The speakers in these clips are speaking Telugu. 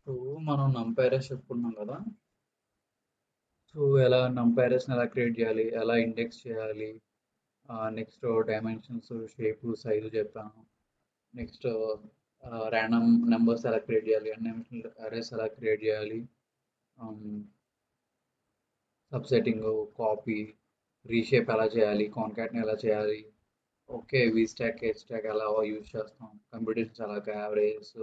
సో మనం నంపైరస్ చెప్పుకున్నాం కదా. సో ఎలా నంపైరస్ని ఎలా క్రియేట్ చేయాలి, ఎలా ఇండెక్స్ చేయాలి, నెక్స్ట్ డైమెన్షన్స్, షేప్, సైజు చెప్పాను. నెక్స్ట్ ర్యాండమ్ నెంబర్స్ ఎలా క్రియేట్ చేయాలి, అన్డైమెన్షనల్ అరేస్ ఎలా క్రియేట్ చేయాలి, సబ్సెట్టింగ్, కాపీ, రీషేప్ ఎలా చేయాలి, కాన్కాట్ని ఎలా చేయాలి. ఓకే, వి స్టాక్, హెచ్ స్టాక్ ఎలా యూజ్ చేస్తాం, కంప్యూటేషన్స్ ఎలాగ, averages,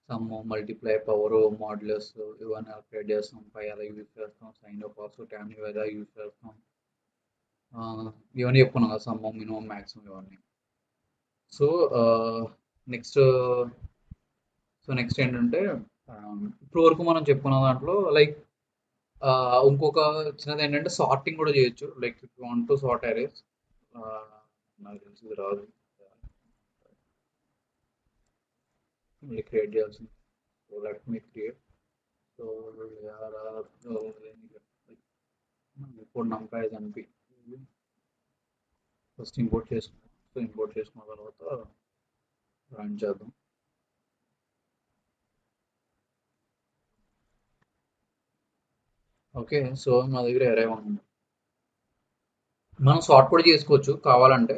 some, multiply, power, modulus ఇవన్నీ ఎలా క్రియేట్ చేస్తాం, పై ఎలా యూజ్ చేస్తాం, సైన్, కాస్, ట్యాన్ ఇవి ఎలా యూజ్ చేస్తాం. ఇవన్నీ చెప్పుకున్నాం కదా, సమ్, మినిమం, మ్యాక్సిమం ఇవన్నీ. సో నెక్స్ట్ నెక్స్ట్ ఏంటంటే ఇప్పుడు వరకు మనం చెప్పుకున్న దాంట్లో లైక్ ఇంకొక చిన్నది ఏంటంటే సార్టింగ్ కూడా చేయొచ్చు. Like if you want to sort arrays, నాకు తెలిసి ఇది రాదు మళ్ళీ క్రియేట్ చేయాల్సింది. So let me create. So ఇప్పుడు నంపాయ్ అనిపి ఫస్ట్ ఇంపోర్ట్ చేసుకున్నాం. సో ఇంపోర్ట్ చేసుకున్న తర్వాత రన్ చేద్దాం. ఓకే, సో నా దగ్గర అరే ఉంది. మనం సార్ట్ కూడా చేసుకోవచ్చు కావాలంటే.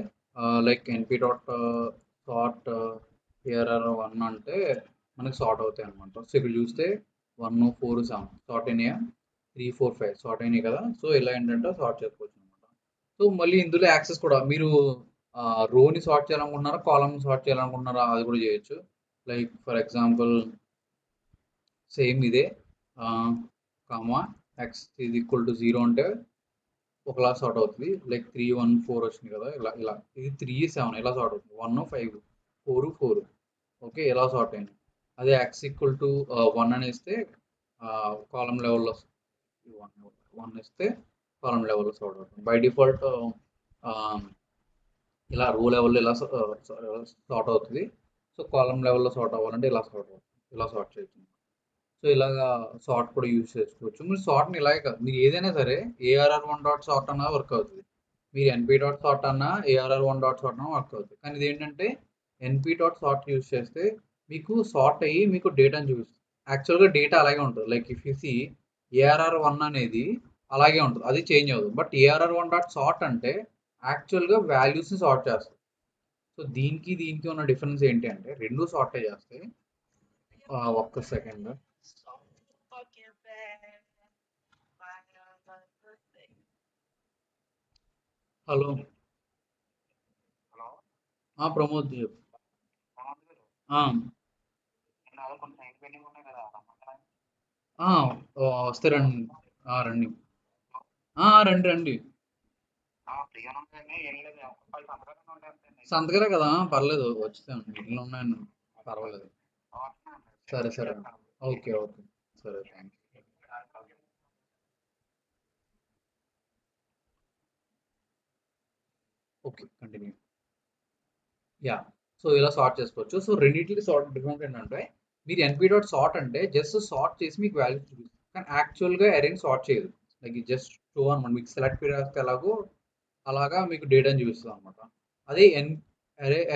లైక్ ఎన్పి డాట్ సార్ట్ ఏఆర్ఆర్ 1 అంటే మనకి సార్ట్ అవుతాయి అనమాట. సో ఇక్కడ చూస్తే 1, 4, 7 సార్ట్ అయినాయా, 3, 4, 5 సార్ట్ అయినాయి కదా. సో ఇలా ఏంటంటే సార్ట్ చేసుకోవచ్చు అనమాట. సో మళ్ళీ ఇందులో యాక్సెస్ కూడా మీరు రోని సార్ట్ చేయాలనుకుంటున్నారా, కాలమ్ని సార్ట్ చేయాలనుకుంటున్నారా, అది కూడా చేయొచ్చు. లైక్ ఫర్ ఎగ్జాంపుల్ సేమ్ ఇదే comma X is equal to 0 అంటే ఒకలా సార్ట్ అవుతుంది. లైక్ 3, 1, 4 వచ్చింది కదా, ఇలా ఇలా ఇది 3, 7 ఇలా సార్ట్ అవుతుంది. 1, 5, 4, 4 ఓకే ఇలా సార్ట్ అయింది. అదే ఎక్స్ ఈక్వల్ టు 1 అని ఇస్తే కాలం లెవెల్లో 1 ఇస్తే కాలం లెవెల్లో సార్ట్ అవుతుంది. బై డిఫాల్ట్ ఇలా రో లెవెల్లో ఇలా సార్ట్ అవుతుంది. సో కాలం లెవెల్లో సార్ట్ అవ్వాలంటే ఇలా సార్ట్ అవుతుంది, ఇలా సార్ట్ చేయొచ్చు. సో ఇలాగా సార్ట్ కూడా యూజ్ చేసుకోవచ్చు. మీరు సార్ట్ని ఇలాగే కాదు, మీరు ఏదైనా సరే ఏఆర్ఆర్ 1 డాట్ సార్ట్ అన్నా వర్క్ అవుతుంది, మీరు ఎన్పి డాట్ సార్ట్ అన్నా ఏఆర్ఆర్ 1 డాట్ సార్ట్ అన్నా వర్క్ అవుతుంది. కానీ ఇది ఏంటంటే ఎన్పి డాట్ సార్ట్ యూజ్ చేస్తే మీకు సార్ట్ అయ్యి మీకు డేటాని చూపిస్తుంది. యాక్చువల్గా డేటా అలాగే ఉంటుంది. Like if you see ARR 1 అనేది అలాగే ఉంటుంది, అది చేంజ్ అవ్వదు. బట్ ఏఆర్ఆర్ 1 డాట్ సార్ట్ అంటే యాక్చువల్గా వాల్యూస్ని సార్ట్ చేస్తుంది. సో దీనికి దీనికి ఉన్న డిఫరెన్స్ ఏంటి అంటే రెండు సార్టే చేస్తాయి. ఒక్క సెకండ్. హలో, ప్రమోద్ చెప్పు. ఆ, వస్తే రండి. రండి, రండి రండి. సంతకరే కదా, పర్లేదు వచ్చేసాను, ఇంట్లో ఉన్నాను, పర్వాలేదు. సరే సరే, ఓకే ఓకే, సరే thank you. Okay continue. Yeah, so ఇలా సార్ట్ చేసుకోవచ్చు. సో రెండింటికి సార్ట్ డిఫరెన్స్ ఏంటంటే మీరు ఎన్పి డాట్ సార్ట్ అంటే జస్ట్ సార్ట్ చేసి మీకు వాల్యూస్ చూపిస్తుంది, కానీ యాక్చువల్గా అరేని సార్ట్ చేయదు. లైక్ జస్ట్ షో అనమాట, మీకు సెలెక్ట్ పీరియడ్ ఎలాగో అలాగా మీకు డేటాని చూపిస్తుంది అనమాట. అదే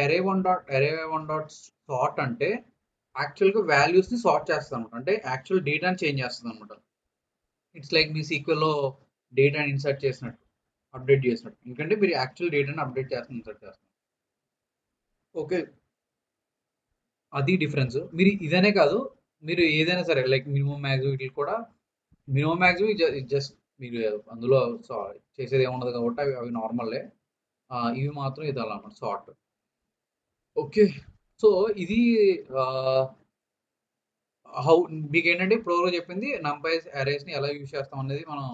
అరే వన్ డాట్ సార్ట్ అంటే యాక్చువల్గా వాల్యూస్ని సార్ట్ చేస్తుంది అనమాట, అంటే యాక్చువల్ డేటాని చేంజ్ చేస్తుంది అనమాట. ఇట్స్ లైక్ మీ సీక్వెల్లో డేటాని ఇన్సర్ట్ చేసినట్టు, అప్డేట్ చేసినట్టు, ఎందుకంటే మీరు యాక్చువల్ డేటాని అప్డేట్ చేస్తున్నారు, ఇన్సర్ట్ చేస్తున్నారు. ఓకే, అది డిఫరెన్స్. మీరు ఇదనే కాదు, మీరు ఏదైనా సరే లైక్ మినిమం మ్యాక్సిమం వీటికి కూడా మినిమం మ్యాక్సిమం జస్ట్ మీరు అందులో చేసేది ఏముండదు కాబట్టి అవి అవి నార్మల్లే. ఇవి మాత్రం ఇది అలా అన్నమాట సార్ట్. ఓకే, సో ఇది హౌ మీకు ఏంటంటే ఇప్పుడు చెప్పింది నంపై అరేస్ని ఎలా యూజ్ చేస్తాం అనేది మనం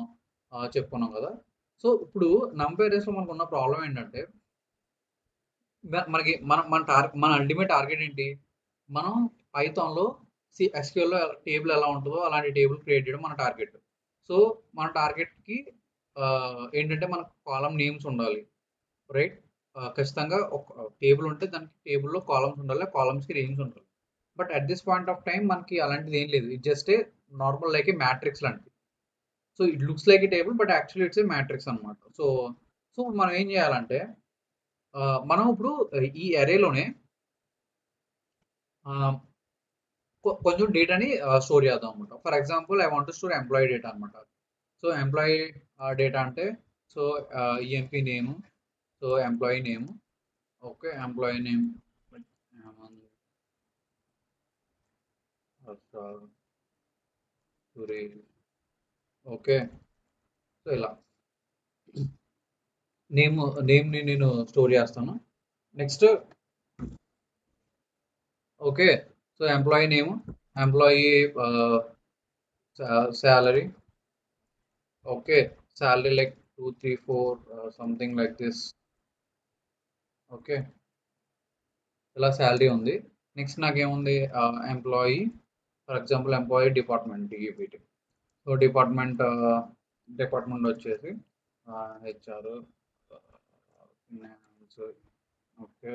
చెప్పుకున్నాం కదా. సో ఇప్పుడు నంపై అరేస్లో మనకు ఉన్న ప్రాబ్లం ఏంటంటే మనకి మన అల్టిమేట్ టార్గెట్ ఏంటి, మనం పైథాన్లో ఎస్క్యూఎల్లో టేబుల్ ఎలా ఉంటుందో అలాంటి టేబుల్ క్రియేట్ చేయడం మన టార్గెట్. సో మన టార్గెట్కి ఏంటంటే మనకు కాలం నేమ్స్ ఉండాలి, రైట్. ఖచ్చితంగా ఒక టేబుల్ ఉంటే దానికి టేబుల్లో కాలమ్స్ ఉండాలి, కాలమ్స్కి నేమ్స్ ఉండాలి. But at this point of time మనకి అలాంటిది ఏం లేదు, it just a normal like a matrix లాంటిది. So it looks like a table but actually it's a matrix అనమాట. సో సో మనం ఏం చేయాలంటే మనం ఇప్పుడు ఈ అరేలోనే కొంచెం డేటాని స్టోర్ చేద్దాం అనమాట. For example I want to store employee data అనమాట. సో ఎంప్లాయీ డేటా అంటే so EMP name, so employee name, okay employee name okay. So ఇలా నేమ్ని నేను స్టోర్ చేస్తాను. Next okay. So employee name, employee salary, okay, salary like 2 3 4 something like this, okay, ఇలా శాలరీ ఉంది. నెక్స్ట్ నాకేముంది employee, for example employee department DEPT. So department వచ్చేసి HR, finance, okay,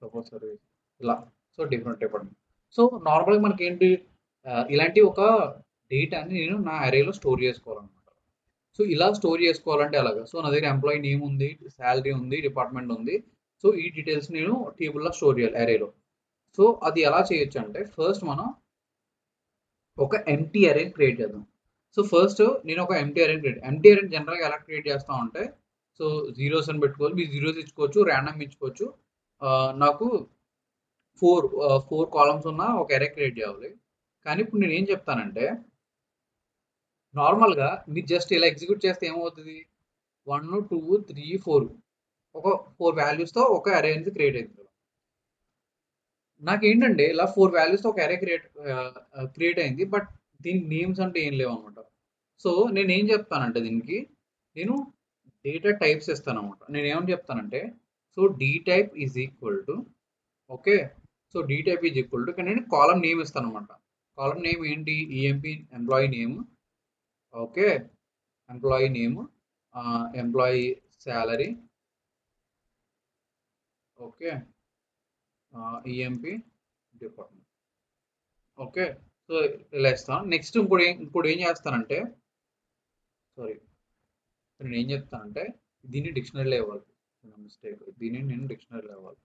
suppose service ఇలా. So different department. సో నార్మల్గా మనకి ఏంటి ఇలాంటి ఒక డేటాని నేను నా అరేలో స్టోర్ చేసుకోవాలన్నమాట. సో ఇలా స్టోర్ చేసుకోవాలంటే అలాగా. సో నా దగ్గర ఎంప్లాయీ నేమ్ ఉంది, శాలరీ ఉంది, డిపార్ట్మెంట్ ఉంది. సో ఈ డీటెయిల్స్ నేను టేబుల్లో స్టోర్ చేయాలి అరేలో. సో అది ఎలా చేయొచ్చు అంటే ఫస్ట్ మనం ఒక ఎంటీ అరే క్రియేట్ చేద్దాం. సో ఫస్ట్ నేను ఒక ఎంటీ అరే జనరల్గా ఎలా క్రియేట్ చేస్తాం అంటే సో జీరోస్ అని పెట్టుకోవాలి. మీరు జీరోస్ ఇచ్చుకోవచ్చు, ర్యాండమ్ ఇచ్చుకోవచ్చు. నాకు ఫోర్ కాలమ్స్ ఉన్న ఒక అరే క్రియేట్ చేయాలి. కానీ ఇప్పుడు నేను ఏం చెప్తానంటే నార్మల్గా మీరు జస్ట్ ఇలా ఎగ్జిక్యూట్ చేస్తే ఏమవుతుంది, 1 2 3 4 ఒక 4 వాల్యూస్తో ఒక అరే అనేది క్రియేట్ అవుతుంది. నాకేంటంటే ఇలా 4 వాల్యూస్తో ఒక అరే క్రియేట్ అయింది, బట్ దీనికి నేమ్స్ అంటే ఏం లేవు అనమాట. సో నేను ఏం చెప్తానంటే దీనికి నేను డేటా టైప్స్ ఇస్తాను అనమాట. నేను ఏమని చెప్తానంటే so dtype is equal to, okay, so dtype is equal to, కానీ నేను కాలం నేమ్ ఇస్తాను అనమాట. కాలం నేమ్ ఏంటి, EMP employee name, okay, employee name, employee salary, okay, EMP department, okay. So ఇలా ఇస్తాను. నెక్స్ట్ ఇంకోటి ఏం చేస్తానంటే సారీ నేను ఏం చెప్తానంటే దీన్ని డిక్షనరీలో ఇవ్వాలి. మిస్టేక్, దీన్ని నేను డిక్షనరీలో ఇవ్వాలి.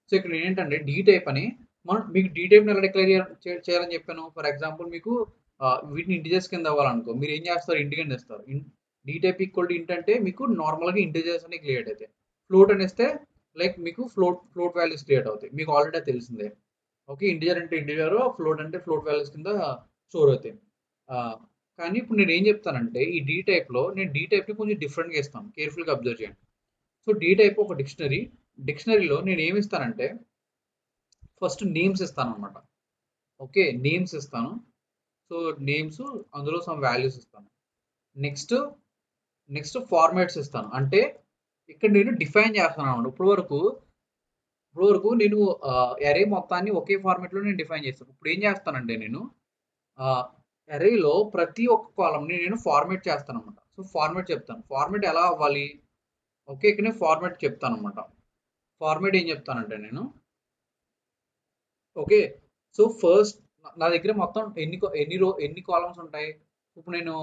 సో ఇక్కడ ఏంటంటే డీ టైప్ అని మనం మీకు డీ టైప్ని ఎలా డిక్లేర్ చేయాలని చెప్పాను. ఫర్ ఎగ్జాంపుల్ మీకు వీటిని ఇంటిజర్స్ కింద అవ్వాలనుకో మీరు ఏం చేస్తారు, ఇంటి కింద ఇస్తారు. డీ టైప్ ఈక్వల్ టు ఇంట్ అంటే మీకు నార్మల్గా ఇంటిజర్స్ అని క్రియేట్ అవుతాయి. ఫ్లోట్ అని ఇస్తే లైక్ మీకు ఫ్లోట్ వాల్యూస్ క్రియేట్ అవుతాయి. మీకు ఆల్రెడీ తెలిసిందే. ఓకే, ఇంటిజర్ అంటే ఇంటిజర్, ఫ్లోట్ అంటే ఫ్లోట్ వాల్యూస్ కింద స్టోర్ అవుతాయి. కానీ ఇప్పుడు నేను ఏం చెప్తానంటే ఈ డీ టైప్లో నేను డీ టైప్ని కొంచెం డిఫరెంట్గా ఇస్తాను. కేర్ఫుల్గా అబ్జర్వ్ చేయండి. సో డీ టైప్ ఒక డిక్షనరీలో నేను ఏమి ఇస్తానంటే ఫస్ట్ నేమ్స్ ఇస్తాను అనమాట. ఓకే, నేమ్స్ ఇస్తాను. సో నేమ్స్ అందులో సమ్ వాల్యూస్ ఇస్తాను. నెక్స్ట్ ఫార్మాట్స్ ఇస్తాను. అంటే ఇక్కడ నేను డిఫైన్ చేస్తాను అనమాట. ఇప్పుడు వరకు నేను అరే మొత్తాన్ని ఒకే ఫార్మాట్లో నేను డిఫైన్ చేస్తాను. ఇప్పుడు ఏం చేస్తానంటే నేను అరేలో ప్రతి ఒక్క కాలంని నేను ఫార్మాట్ చేస్తాను అనమాట. సో ఫార్మాట్ చెప్తాను. ఫార్మాట్ ఎలా అవ్వాలి, ఓకే, ఇక్కడ నేను ఫార్మాట్ చెప్తాను అనమాట. ఫార్మాట్ ఏం చెప్తానంటే నేను ఓకే, సో ఫస్ట్ నా దగ్గర మొత్తం ఎన్ని కాలమ్స్ ఉంటాయి. ఇప్పుడు నేను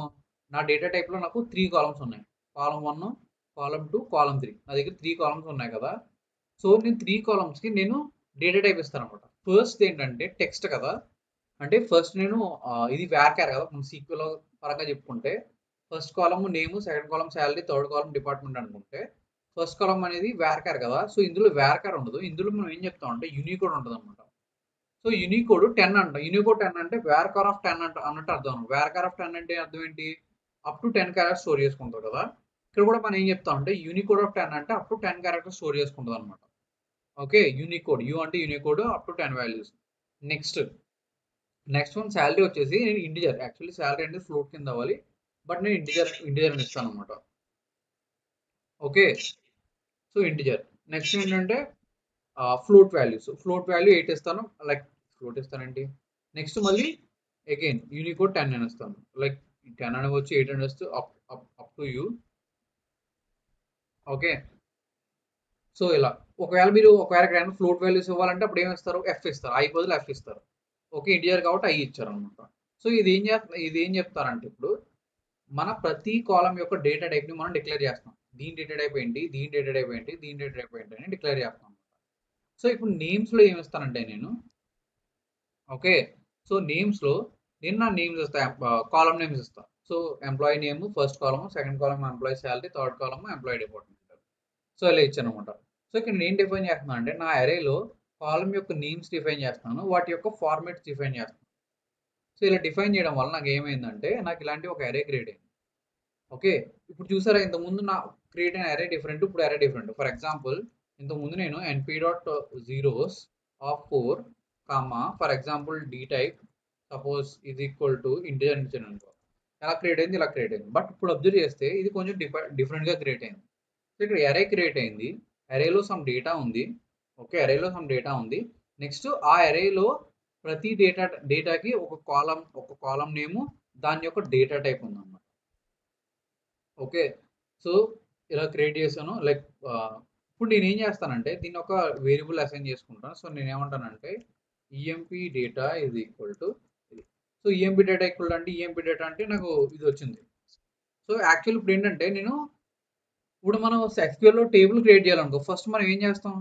నా డేటా టైప్లో నాకు 3 కాలమ్స్ ఉన్నాయి. కాలం 1, కాలం 2, కాలం 3. నా దగ్గర 3 కాలమ్స్ ఉన్నాయి కదా. సో నేను 3 కాలమ్స్కి నేను డేటా టైప్ ఇస్తాను అనమాట. ఫస్ట్ ఏంటంటే టెక్స్ట్ కదా, అంటే ఫస్ట్ నేను ఇది వ్యార్కార్ కదా, మనం సీక్వెల్ పరంగా చెప్పుకుంటే first column name, second column salary, third column department అనుకుంటే ఫస్ట్ కాలమ్ అనేది వ్యార్కార్ కదా. సో ఇందులో వ్యార్కార్ ఉండదు. ఇందులో మనం ఏం చెప్తామంటే యూనికోడ్ ఉంటుంది అనమాట. సో యూనికోడ్ 10 అంట. యూనికోడ్ 10 అంటే వ్యార్కార్ ఆఫ్ 10 అంట అన్నట్టు అర్థం. వ్యార్కార్ ఆఫ్ 10 అంటే అర్థం ఏంటి, అప్ టు 10 క్యారెక్టర్స్ స్టోర్ చేసుకుంటారు కదా. ఇక్కడ కూడా మనం ఏం చెప్తామంటే యూనికోడ్ ఆఫ్ 10 అంటే అప్ టు 10 క్యారెక్టర్స్ స్టోర్ చేసుకుంటుంది అనమాట. ఓకే, యూనికోడ్, యూ అంటే Unicode up to 10 values. Next one salary వచ్చేసి నేను ఇంటిజర్. యాక్చువల్లీ శాలరీ అనేది ఫ్లోట్ కింద అవ్వాలి, బట్ నేను ఇంటిజర్ అని ఇస్తాను అనమాట. Okay, so integer. నెక్స్ట్ ఏంటంటే ఫ్లోట్ వాల్యూస్. ఫ్లోట్ వాల్యూ 8 ఇస్తాను. లైక్ ఫ్లోట్ ఇస్తానండి. నెక్స్ట్ మళ్ళీ అగైన్ యూనికోడ్ 10 అని ఇస్తాను. లైక్ 10 అని వచ్చి 8 అని వస్తే up to you. Okay, so ఇలా ఒకవేళ ఫ్లోట్ వాల్యూస్ ఇవ్వాలంటే అప్పుడు ఏమి ఇస్తారు, ఎఫ్ ఇస్తారు. ఐ బదులు ఎఫ్ ఇస్తారు. ఓకే, ఇంటిజర్ కాబట్టి ఐ ఇచ్చారు అనమాట. సో ఇది ఏం చెప్తారంటే ఇప్పుడు మన ప్రతి కాలం యొక్క డేటా టైప్ని మనం డిక్లేర్ చేస్తాం. దీని డేటా టైప్ ఏంటి, దీని డేటా టైప్ ఏంటి, దీని డేటా టైప్ ఏంటి అని డిక్లేర్ చేస్తాం. సో ఇప్పుడు నేమ్స్లో ఏమి ఇస్తానంటే నేను ఓకే సో నేమ్స్లో నేను నా నేమ్స్ ఇస్తాను కాలం నేమ్స్ ఇస్తాను so employee name first column second column employee salary third column employee department so ఇలా ఇచ్చాను అనమాట సో ఇక్కడ నేను డిఫైన్ చేస్తున్నాను అంటే నా అరేలో కాలమ్ యొక్క నేమ్స్ డిఫైన్ చేస్తున్నాను వాటి యొక్క ఫార్మాట్స్ డిఫైన్ చేస్తున్నాను సో ఇలా డిఫైన్ చేయడం వల్ల నాకు ఏమైందంటే నాకు ఇలాంటి ఒక అరే క్రియేట్ అయింది ఓకే ఇప్పుడు చూసారా ఇంతకుముందు నా క్రియేట్ అయిన అరే డిఫరెంట్ ఇప్పుడు అరే డిఫరెంట్ ఫర్ ఎగ్జాంపుల్ ఇంతకుముందు నేను NP dot zeros of 4 comma for example dtype suppose ఇది ఈక్వల్ టు ఇంటిజర్ ఇచ్చాను అనుకో ఎలా క్రియేట్ అయింది ఇలా క్రియేట్ అయింది బట్ ఇప్పుడు అబ్జర్వ్ చేస్తే ఇది కొంచెం డిఫరెంట్గా క్రియేట్ అయింది సో ఇక్కడ అరే క్రియేట్ అయింది అరేలో సమ్ డేటా ఉంది ఓకే అరేలో సమ్ డేటా ఉంది నెక్స్ట్ ఆ అరేలో ప్రతి డేటాకి ఒక కాలం నేము దాని యొక్క డేటా టైప్ ఉందన్నమాట ఓకే సో ఇలా క్రియేట్ చేశాను లైక్ ఇప్పుడు నేను ఏం చేస్తానంటే దీన్ని ఒక వేరియబుల్ అసైన్ చేసుకుంటాను సో నేను ఏమంటానంటే ఈఎంపి డేటా ఇది ఈక్వల్ టు ఇది సో ఈఎంపి డేటా ఈక్వల్ అంటే ఈఎంపి డేటా అంటే నాకు ఇది వచ్చింది సో యాక్చువల్ ఇప్పుడు ఏంటంటే నేను ఇప్పుడు మనం ఎస్క్యూఎల్లో టేబుల్ క్రియేట్ చేయాలనుకో ఫస్ట్ మనం ఏం చేస్తాం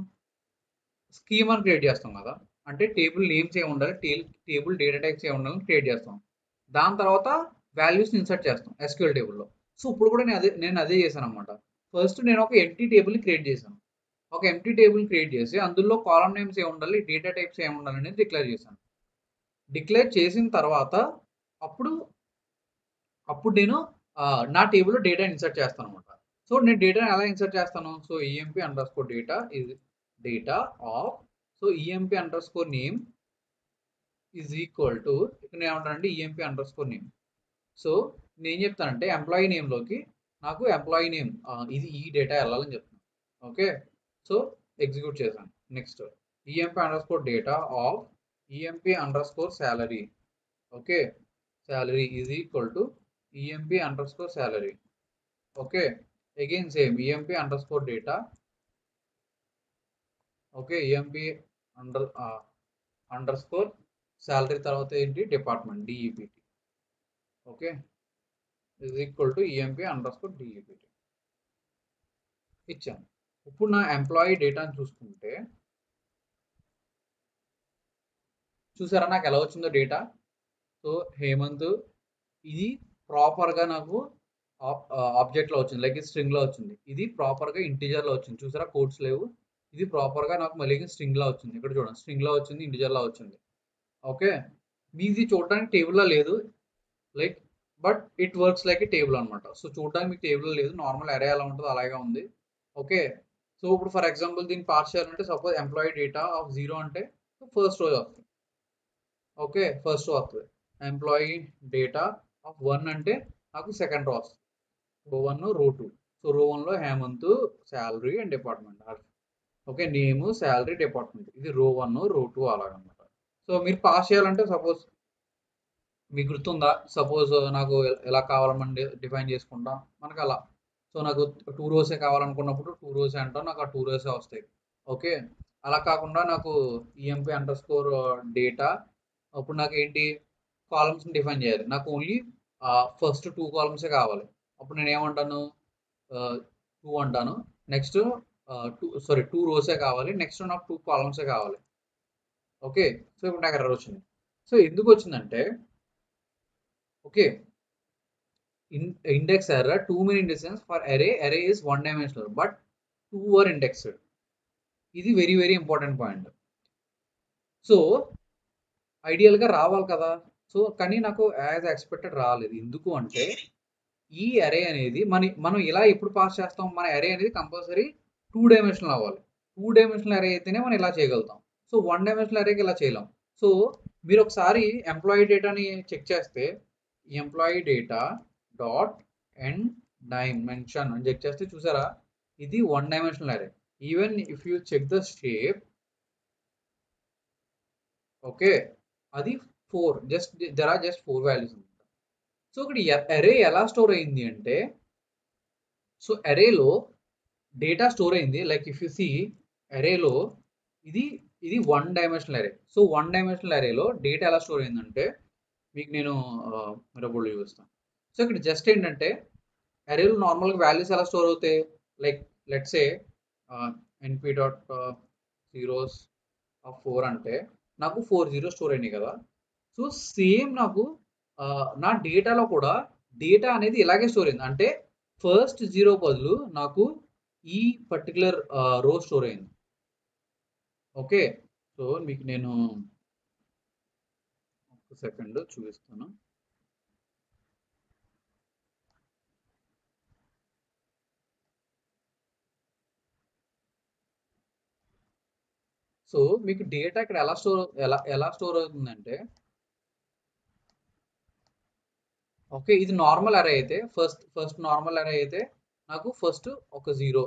స్కీమాని క్రియేట్ చేస్తాం కదా అంటే టేబుల్ నేమ్స్ ఏమి ఉండాలి టేబుల్ డేటా టైప్స్ ఏమి ఉండాలని క్రియేట్ చేస్తాం దాని తర్వాత వాల్యూస్ని ఇన్సర్ట్ చేస్తాం ఎస్క్యూఎల్ టేబుల్లో సో ఇప్పుడు కూడా నేను అదే చేశాను అనమాట ఫస్ట్ నేను ఒక ఎంటీ టేబుల్ని క్రియేట్ చేశాను ఒక ఎంటీ టేబుల్ క్రియేట్ చేసి అందులో కాలమ్ నేమ్స్ ఏమి ఉండాలి డేటా టైప్స్ ఏమి ఉండాలి అనేది డిక్లేర్ చేశాను డిక్లేర్ చేసిన తర్వాత అప్పుడు నేను నా టేబుల్లో డేటా ఇన్సర్ట్ చేస్తాను అనమాట సో నేను డేటాని ఎలా ఇన్సర్ట్ చేస్తాను so EMP underscore data ఇది data of so EMP underscore name is equal to ఇక్కడ ఏమంటానంటే EMP underscore name so నేను చెప్తానంటే ఎంప్లాయీ నేమ్లోకి నాకు ఎంప్లాయీ నేమ్ ఇది ఈ డేటా వెళ్ళాలని చెప్తాను ఓకే సో ఎగ్జిక్యూట్ చేశాను next EMP underscore data of EMP under score salary okay salary is equal to EMP under score salary okay again same EMP underscore data okay EMP under score salary తర్వాత ఏంటి department DEPT okay is equal to EMP underscore DEPT ఇచ్చాను ఇప్పుడు నా ఎంప్లాయీ డేటాను చూసుకుంటే చూసారా నాకు ఎలా వచ్చిందో డేటా సో హేమంత్ ఇది ప్రాపర్గా నాకు ఆబ్జెక్ట్లో వచ్చింది లైక్ స్ట్రింగ్లో వచ్చింది ఇది ప్రాపర్గా ఇంటీజర్లో వచ్చింది చూసారా కోడ్స్ లేవు ఇది ప్రాపర్గా నాకు మళ్ళీ స్ట్రింగ్లో వచ్చింది ఇక్కడ చూడండి స్ట్రింగ్లో వచ్చింది ఇంటీజర్లో వచ్చింది ఓకే మీది చూడడానికి టేబుల్లో లేదు like but it works like a table అనమాట సో చూడడానికి మీకు టేబుల్ లేదు నార్మల్ అరే ఎలా ఉంటుందో అలాగే ఉంది ఓకే సో ఇప్పుడు ఫర్ ఎగ్జాంపుల్ దీన్ని పాస్ చేయాలంటే సపోజ్ ఎంప్లాయీ డేటా ఆఫ్ 0 అంటే ఫస్ట్ రో వస్తుంది ఓకే ఫస్ట్ రో వస్తుంది ఎంప్లాయీ డేటా ఆఫ్ 1 అంటే నాకు సెకండ్ రో వస్తుంది రో 1 రో 2 సో రో 1లో Hemant salary and department okay name salary department ఇది రో 1 రో 2 అలాగనమాట సో మీరు పాస్ చేయాలంటే సపోజ్ మీకు గుర్తుందా సపోజ్ నాకు ఎలా కావాలని డిఫైన్ చేసుకుంటాం మనకు అలా సో నాకు 2 రోసే కావాలనుకున్నప్పుడు 2 రోసే అంటాం నాకు ఆ 2 రోసే వస్తాయి ఓకే అలా కాకుండా నాకు ఈఎంపి అండర్ స్కోర్ డేటా అప్పుడు నాకు ఏంటి కాలమ్స్ని డిఫైన్ చేయాలి నాకు ఓన్లీ ఫస్ట్ 2 కాలమ్సే కావాలి అప్పుడు నేను ఏమంటాను 2 అంటాను నెక్స్ట్ 2 రోసే కావాలి నెక్స్ట్ నాకు 2 కాలమ్సే కావాలి ఓకే సో ఇప్పుడు నాకు ఎర్రర్ వచ్చింది సో ఎందుకు వచ్చిందంటే okay index error too many indices for array is one dimensional but 2 were indexed ఇది very very important point so ఐడియల్గా రావాలి కదా సో కానీ నాకు యాజ్ ఎక్స్పెక్టెడ్ రాలేదు ఎందుకు అంటే ఈ అరే అనేది మనం ఇలా ఎప్పుడు పాస్ చేస్తాం మన అరే అనేది కంపల్సరీ 2 డైమెన్షనల్ అవ్వాలి 2 డైమెన్షనల్ అరే అయితేనే మనం ఇలా చేయగలుగుతాం సో 1 డైమెన్షనల్ అరేకి ఇలా చేయలేం సో మీరు ఒకసారి ఎంప్లాయీ డేటాని చెక్ చేస్తే employee data dot and dimension అని చెక్ చేస్తే చూసారా ఇది 1 dimensional array even if you check the shape okay అది 4 దర్ ఆర్ జస్ట్ 4 వాల్యూస్ అనమాట సో ఇక్కడ అరే ఎలా స్టోర్ అయింది అంటే సో అరేలో డేటా స్టోర్ అయింది లైక్ ఇఫ్ యూ సీ అరేలో ఇది 1 డైమెన్షనల్ అరే సో 1 డైమెన్షనల్ అరేలో డేటా ఎలా స్టోర్ అయిందంటే మీకు నేను మిరబుల్ చూపిస్తాను సో ఇక్కడ జస్ట్ ఏంటంటే అరేలో నార్మల్గా వాల్యూస్ ఎలా స్టోర్ అవుతాయి like let's A ఎన్పి dot zeros of 4 అంటే నాకు 4 జీరో స్టోర్ అయినాయి కదా. సో సేమ్ నాకు నా డేటాలో కూడా డేటా అనేది ఇలాగే స్టోర్ అయింది. అంటే ఫస్ట్ జీరో బదులు నాకు ఈ పర్టికులర్ రో స్టోర్ అయింది. ఓకే. సో మీకు నేను ఒక సెకండ్ చూపిస్తాను. సో మీకు డేటా ఇక్కడ ఎలా స్టోర్ అవుతుందంటే, ఓకే, ఇది నార్మల్ అరే అయితే ఫస్ట్ నార్మల్ అరే అయితే నాకు ఫస్ట్ ఒక జీరో.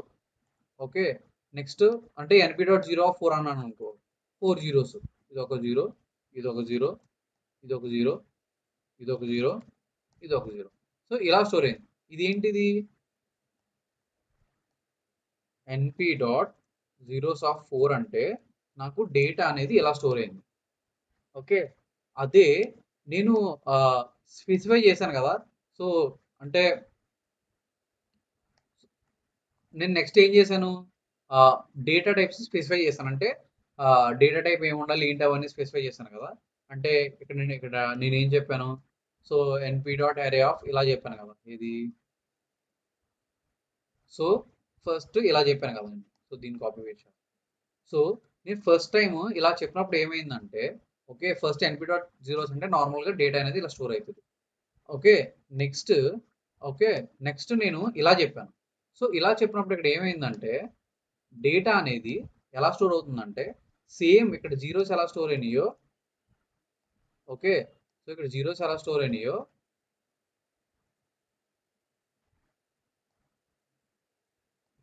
ఓకే. నెక్స్ట్ అంటే ఎన్పి డాట్ జీరో ఆఫ్ 4 అన్నాను అనుకో, 4 జీరోస్. ఇది ఒక జీరో, ఇది ఒక జీరో, ఇది ఒక జీరో, ఇది ఒక జీరో, ఇది ఒక జీరో. సో ఇలా స్టోర్ అయింది. ఇది ఏంటిది? ఎన్పి డాట్ జీరోస్ ఆఫ్ 4 అంటే నాకు డేటా అనేది ఇలా స్టోర్ అయింది. ఓకే. అదే నేను స్పెసిఫై చేశాను కదా. సో అంటే నేను నెక్స్ట్ ఏం చేశాను, డేటా టైప్స్ స్పెసిఫై చేశాను. అంటే డేటా టైప్ ఏమి ఉండాలి ఏంటి అవన్నీ స్పెసిఫై చేశాను కదా. అంటే నేను ఏం చెప్పాను, సో ఎన్పి డాట్ అరే ఆఫ్ ఇలా చెప్పాను కదా. ఇది సో ఫస్ట్ ఇలా చెప్పాను కదా నేను. సో దీన్ని కాపీ పేస్ట్. సో నేను ఫస్ట్ టైం ఇలా చెప్పినప్పుడు ఏమైందంటే, ఓకే, ఫస్ట్ ఎన్పి డాట్ జీరోస్ అంటే నార్మల్గా డేటా అనేది ఇలా స్టోర్ అవుతుంది. ఓకే. Next okay. నెక్స్ట్ నేను ఇలా చెప్పాను. సో ఇలా చెప్పినప్పుడు ఇక్కడ ఏమైందంటే డేటా అనేది ఎలా స్టోర్ అవుతుందంటే సేమ్ ఇక్కడ జీరోస్ ఎలా స్టోర్ అయినాయో, ఓకే, సో ఇక్కడ జీరోస్ ఎలా స్టోర్ అయినాయో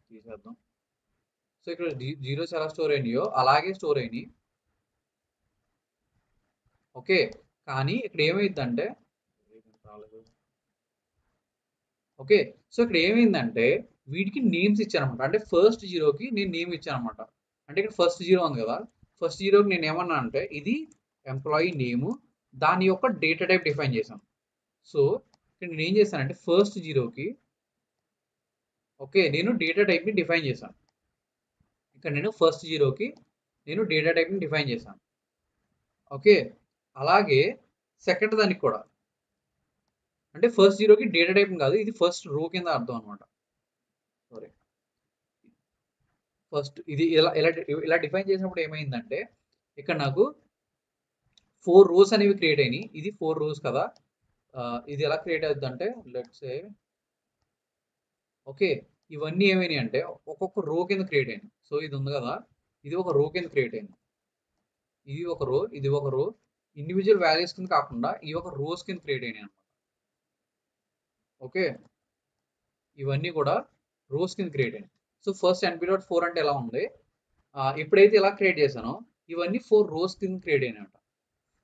తీసేద్దాం. సో ఇక్కడ జీరోస్ ఎలా స్టోర్ అయినాయో అలాగే స్టోర్ అయినాయి. ఓకే. కానీ ఇక్కడ ఏమైందంటే ఓకే. సో ఇక్కడ ఏమైందంటే వీటికి నేమ్స్ ఇచ్చానమాట. అంటే ఫస్ట్ జీరోకి నేను నేమ్ ఇచ్చానమాట. అంటే ఇక్కడ ఫస్ట్ జీరో ఉంది కదా. ఫస్ట్ జీరోకి నేను ఏమన్నా అంటే ఇది ఎంప్లాయీ నేము, దాని యొక్క డేటా టైప్ డిఫైన్ చేశాను. సో ఇక్కడ నేను ఏం చేశానంటే ఫస్ట్ జీరోకి ఓకే నేను డేటా టైప్ని డిఫైన్ చేశాను. ఇక్కడ నేను ఫస్ట్ జీరోకి నేను డేటా టైప్ని డిఫైన్ చేశాను. ఓకే. అలాగే సెకండ్ దానికి కూడా, అంటే ఫస్ట్ జీరోకి డేటా టైప్ కాదు, ఇది ఫస్ట్ రో కింద అర్థం అనమాట. సారీ, ఫస్ట్ ఇది ఇలా డిఫైన్ చేసినప్పుడు ఏమైందంటే ఇక్కడ నాకు 4 రోస్ అనేవి క్రియేట్ అయినాయి. ఇది 4 రోస్ కదా. ఇది ఎలా క్రియేట్ అవుతుంది అంటే లెట్స్ సే ఓకే, ఇవన్నీ ఏమైనాయి అంటే ఒక్కొక్క రో కింద క్రియేట్ అయినాయి. సో ఇది ఉంది కదా, ఇది ఒక రో కింద క్రియేట్ అయింది. ఇది ఒక రో, ఇది ఒక రో, ఇండివిజువల్ వాల్యూస్ కింద కాకుండా ఈ ఒక రోస్ కింద క్రియేట్ అయినాయి అనమాట. ఓకే, ఇవన్నీ కూడా రోస్ కింద క్రియేట్ అయినాయి. సో ఫస్ట్ ఎన్పి డాట్ 4 అంటే ఎలా ఉంది, ఎప్పుడైతే ఇలా క్రియేట్ చేశానో ఇవన్నీ 4 రోస్ కింద క్రియేట్ అయినాయట.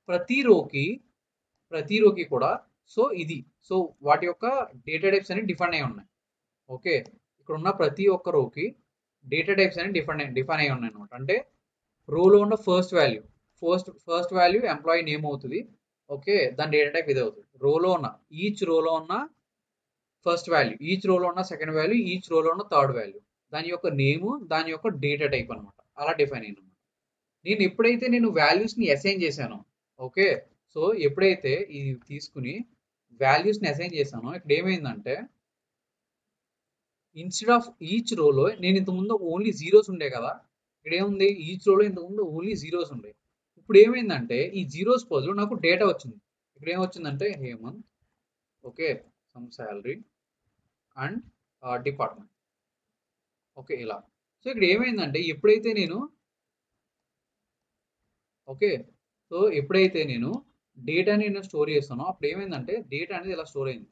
ప్రతి రోకి ప్రతి రోకి కూడా సో ఇది సో వాటి యొక్క డేటా టైప్స్ అనేవి డిఫైన్ అయి ఉన్నాయి. ఓకే, ఇక్కడ ఉన్న ప్రతి ఒక్క రోకి డేటా టైప్స్ అనేవి డిఫైన్ అయి ఉన్నాయి అనమాట. అంటే రోలో ఉన్న ఫస్ట్ వాల్యూ ఎంప్లాయీ నేమ్ అవుతుంది. ఓకే, దాని డేటా టైప్ ఇది అవుతుంది. రోలో ఉన్న ఫస్ట్ వాల్యూ, ఈచ్ రోలో ఉన్న సెకండ్ వాల్యూ, ఈచ్ రోలో ఉన్న థర్డ్ వాల్యూ, దాని యొక్క నేము, దాని యొక్క డేటా టైప్ అనమాట. అలా డిఫైన్ అయింది అనమాట. ఎప్పుడైతే నేను వాల్యూస్ని అసైన్ చేశానో, ఓకే, సో ఎప్పుడైతే ఇది తీసుకుని వాల్యూస్ని అసైన్ చేశానో ఇక్కడ ఏమైందంటే ఇన్స్టెడ్ ఆఫ్ ఈచ్ రోలో నేను ఇంతకుముందు ఓన్లీ జీరోస్ ఉండే కదా, ఇక్కడ ఏముంది ఈచ్ రోలో ఇంతకుముందు ఓన్లీ జీరోస్ ఉండే. ఇప్పుడు ఏమైందంటే ఈ జీరోస్ బదులు నాకు డేటా వచ్చింది. ఇక్కడ ఏమొచ్చిందంటే Hemant, okay, some salary and department. Okay, ఇలా. సో ఇక్కడ ఏమైందంటే ఎప్పుడైతే నేను ఓకే, సో ఎప్పుడైతే నేను డేటాని నేను స్టోర్ చేస్తానో అప్పుడు ఏమైందంటే డేటా అనేది ఇలా స్టోర్ అయింది.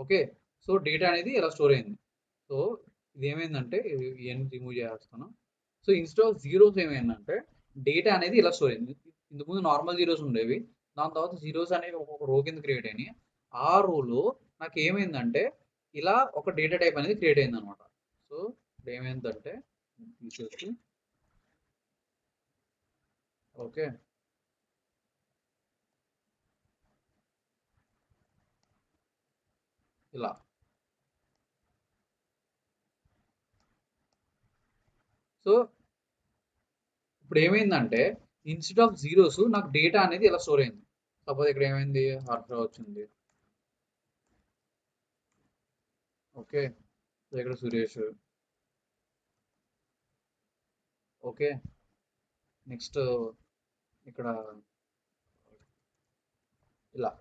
ఓకే, సో డేటా అనేది ఇలా స్టోర్ అయింది. సో ఇది ఏమైందంటే ఇవన్నీ రిమూవ్ చేస్తాను. సో ఇన్స్టెడ్ ఆఫ్ జీరోస్ ఏమైందంటే డేటా అనేది ఇలా స్టోర్ అయింది. ఇంతకుముందు నార్మల్ జీరోస్ ఉండేవి, దాని తర్వాత జీరోస్ అనేవి ఒక్కొక్క రో కింద క్రియేట్ అయినాయి. ఆ రోలో నాకు ఏమైందంటే ఇలా ఒక డేటా టైప్ అనేది క్రియేట్ అయింది అనమాట. సో ఇప్పుడు ఏమైందంటే తీసేసి ఓకే ఇలా సో ఇప్పుడు ఏమైందంటే ఇన్స్టెడ్ ఆఫ్ జీరోస్ నాకు డేటా అనేది ఇలా స్టోర్ అయింది. సపోజ్ ఇక్కడ ఏమైంది, హర్ష వచ్చింది. ఓకే, ఇక్కడ సురేష్. ఓకే, నెక్స్ట్ ఇక్కడ ఇలా.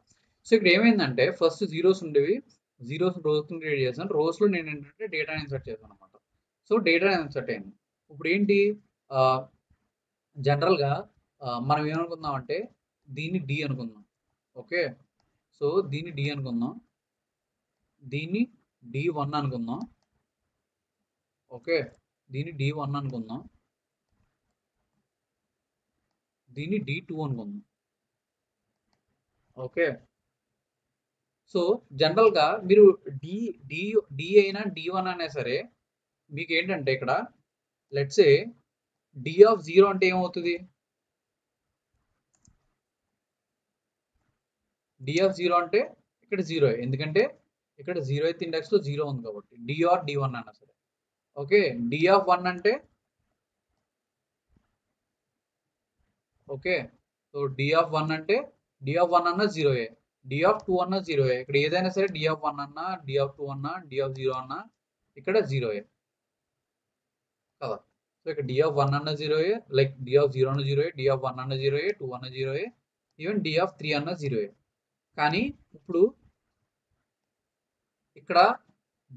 సో ఇక్కడ ఏమైందంటే ఫస్ట్ జీరోస్ ఉండేవి, జీరోస్ రోస్ క్రియేట్ చేశాను, రోస్లో నేను ఏంటంటే డేటాని ఇన్సర్ట్ చేశాను అనమాట. సో డేటా ఇన్సర్ట్ అయింది. ఇప్పుడు ఏంటి, జనరల్గా మనం ఏమనుకుందాం అంటే దీన్ని డి అనుకుందాం. ఓకే, సో దీన్ని డి అనుకుందాం, దీన్ని D1 అనుకుందాం. ఓకే, దీన్ని D1 అనుకుందాం, దీన్ని D2 అనుకుందాం. ఓకే, సో జనరల్గా మీరు డి డి డి అయినా D1 అయినా సరే మీకు ఏంటంటే ఇక్కడ let's a d of zero అంటే ఏమవుతుంది, డి ఆఫ్ జీరో అంటే ఇక్కడ జీరో, ఎందుకంటే ఇక్కడ 0th ఇండెక్స్లో జీరో ఉంది కాబట్టి డి ఆర్ D1 అయినా సరే. ఓకే, డి ఆఫ్ 1 అంటే ఓకే, సో డి ఆఫ్ 1 అంటే డి ఆఫ్ 1 అన్న జీరోయే, డి ఆఫ్ 2 అన్న జీరోయే. ఇక్కడ ఏదైనా సరే డి ఆఫ్ 1 అన్నా, డి ఆఫ్ 2 అన్నా, డి ఆఫ్ 0 అన్నా ఇక్కడ జీరోయే కదా. సో ఇక్కడ డి ఆఫ్ 1 అన్న జీరోయే, లైక్ డి ఆఫ్ 0 అన్న జీరోయే, డి ఆఫ్ 1 అన్న జీరోయే, 2 అన్న జీరోయే, ఈవెన్ డి ఆఫ్ 3 అన్న జీరోయే. కానీ ఇప్పుడు ఇక్కడ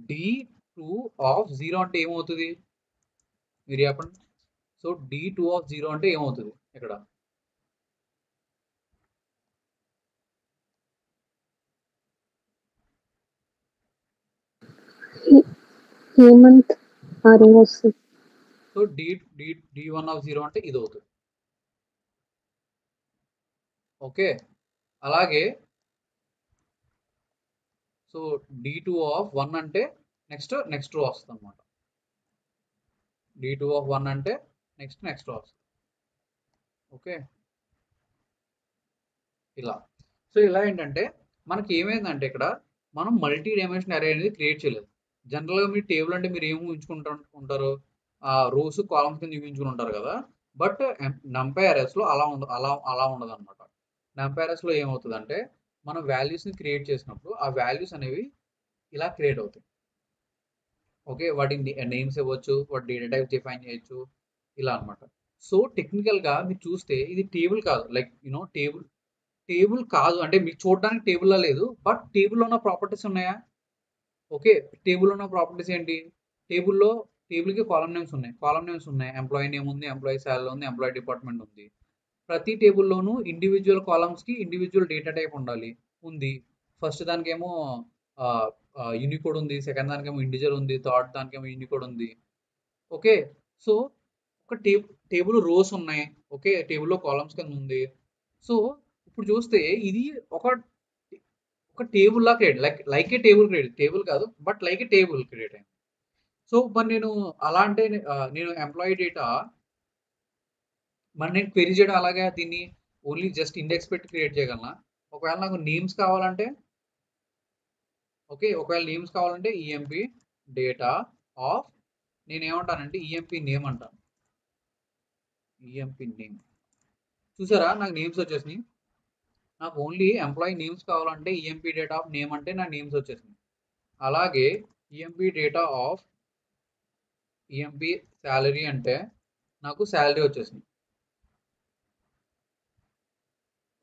D2 ఆఫ్ 0 అంటే ఏమవుతుంది మీరు చెప్పండి. సో D2 ఆఫ్ 0 అంటే ఏమవుతుంది ఇక్కడ, హేమంత్ ఆర్ వస్తుంది. సో D1 ఆఫ్ 0 అంటే ఇది అవుతుంది. ఓకే, అలాగే సో D2 ఆఫ్ 1 అంటే నెక్స్ట్ రో వస్తుంది అనమాట. D2 ఆఫ్ 1 అంటే నెక్స్ట్ రో వస్తుంది. ఓకే, ఇలా. సో ఇలా ఏంటంటే మనకి ఏమైందంటే ఇక్కడ మనం మల్టీ డైమెన్షన్ అరే అనేది క్రియేట్ చేయలేదు. జనరల్గా మీరు టేబుల్ అంటే మీరు ఏమి ఊహించుకుంటారు, రోస్ కాలమ్స్ కింద ఊహించుకుని ఉంటారు కదా. బట్ నంపై అరేస్లో అలా ఉండదు అనమాట. నంపై అరేస్లో ఏమవుతుందంటే మనం వాల్యూస్ని క్రియేట్ చేసినప్పుడు ఆ వాల్యూస్ అనేవి ఇలా క్రియేట్ అవుతాయి. ఓకే, వాటిని నేమ్స్ ఇవ్వచ్చు, వాటి డేటా టైప్ డిఫైన్ చేయొచ్చు, ఇలా అనమాట. సో టెక్నికల్గా మీరు చూస్తే ఇది టేబుల్ కాదు, లైక్ యూనో టేబుల్ కాదు అంటే మీకు చూడడానికి టేబుల్లా లేదు, బట్ టేబుల్లో ఉన్న ప్రాపర్టీస్ ఉన్నాయా. ఓకే, టేబుల్లో ఉన్న ప్రాపర్టీస్ ఏంటి, టేబుల్కి కాలమ్ నేమ్స్ ఉన్నాయి, ఎంప్లాయీ నేమ్ ఉంది, ఎంప్లాయీ శాలరీ ఉంది, ఎంప్లాయీ డిపార్ట్మెంట్ ఉంది. ప్రతి టేబుల్లోనూ ఇండివిజువల్ కాలమ్స్కి ఇండివిజువల్ డేటా టైప్ ఉంది. ఫస్ట్ దానికేమో యూనికోడ్ ఉంది, సెకండ్ దానికేమో ఇండిజర్ ఉంది, థర్డ్ దానికేమో యూనికోడ్ ఉంది. ఓకే, సో ఒక టేబుల్ రోస్ ఉన్నాయి. ఓకే, టేబుల్లో కాలమ్స్ కింద ఉంది. సో ఇప్పుడు చూస్తే ఇది ఒక టేబుల్ లా క్రియేట్, లైక్ ఏ టేబుల్ కాదు, but like a table create అయింది. సో మరి నేను అలా అంటే నేను ఎంప్లాయీ డేటా మరి నేను క్వెరీ చేయడం అలాగే దీన్ని ఓన్లీ జస్ట్ ఇండెక్స్ పెట్టి క్రియేట్ చేయగలనా. ఒకవేళ నాకు నేమ్స్ కావాలంటే ఈఎంపి డేటా ఆఫ్, నేను ఏమంటానంటే ఈఎంపి నేమ్ అంటాను. ఈఎంపి నేమ్ చూసారా, నాకు నేమ్స్ వచ్చేసినాయి. నాకు ఓన్లీ ఎంప్లాయీ నేమ్స్ కావాలంటే ఈఎంపి డేటా ఆఫ్ నేమ్ అంటే నా నేమ్స్ వచ్చేసినాయి. అలాగే EMP data of EMP salary అంటే నాకు శాలరీ వచ్చేసింది.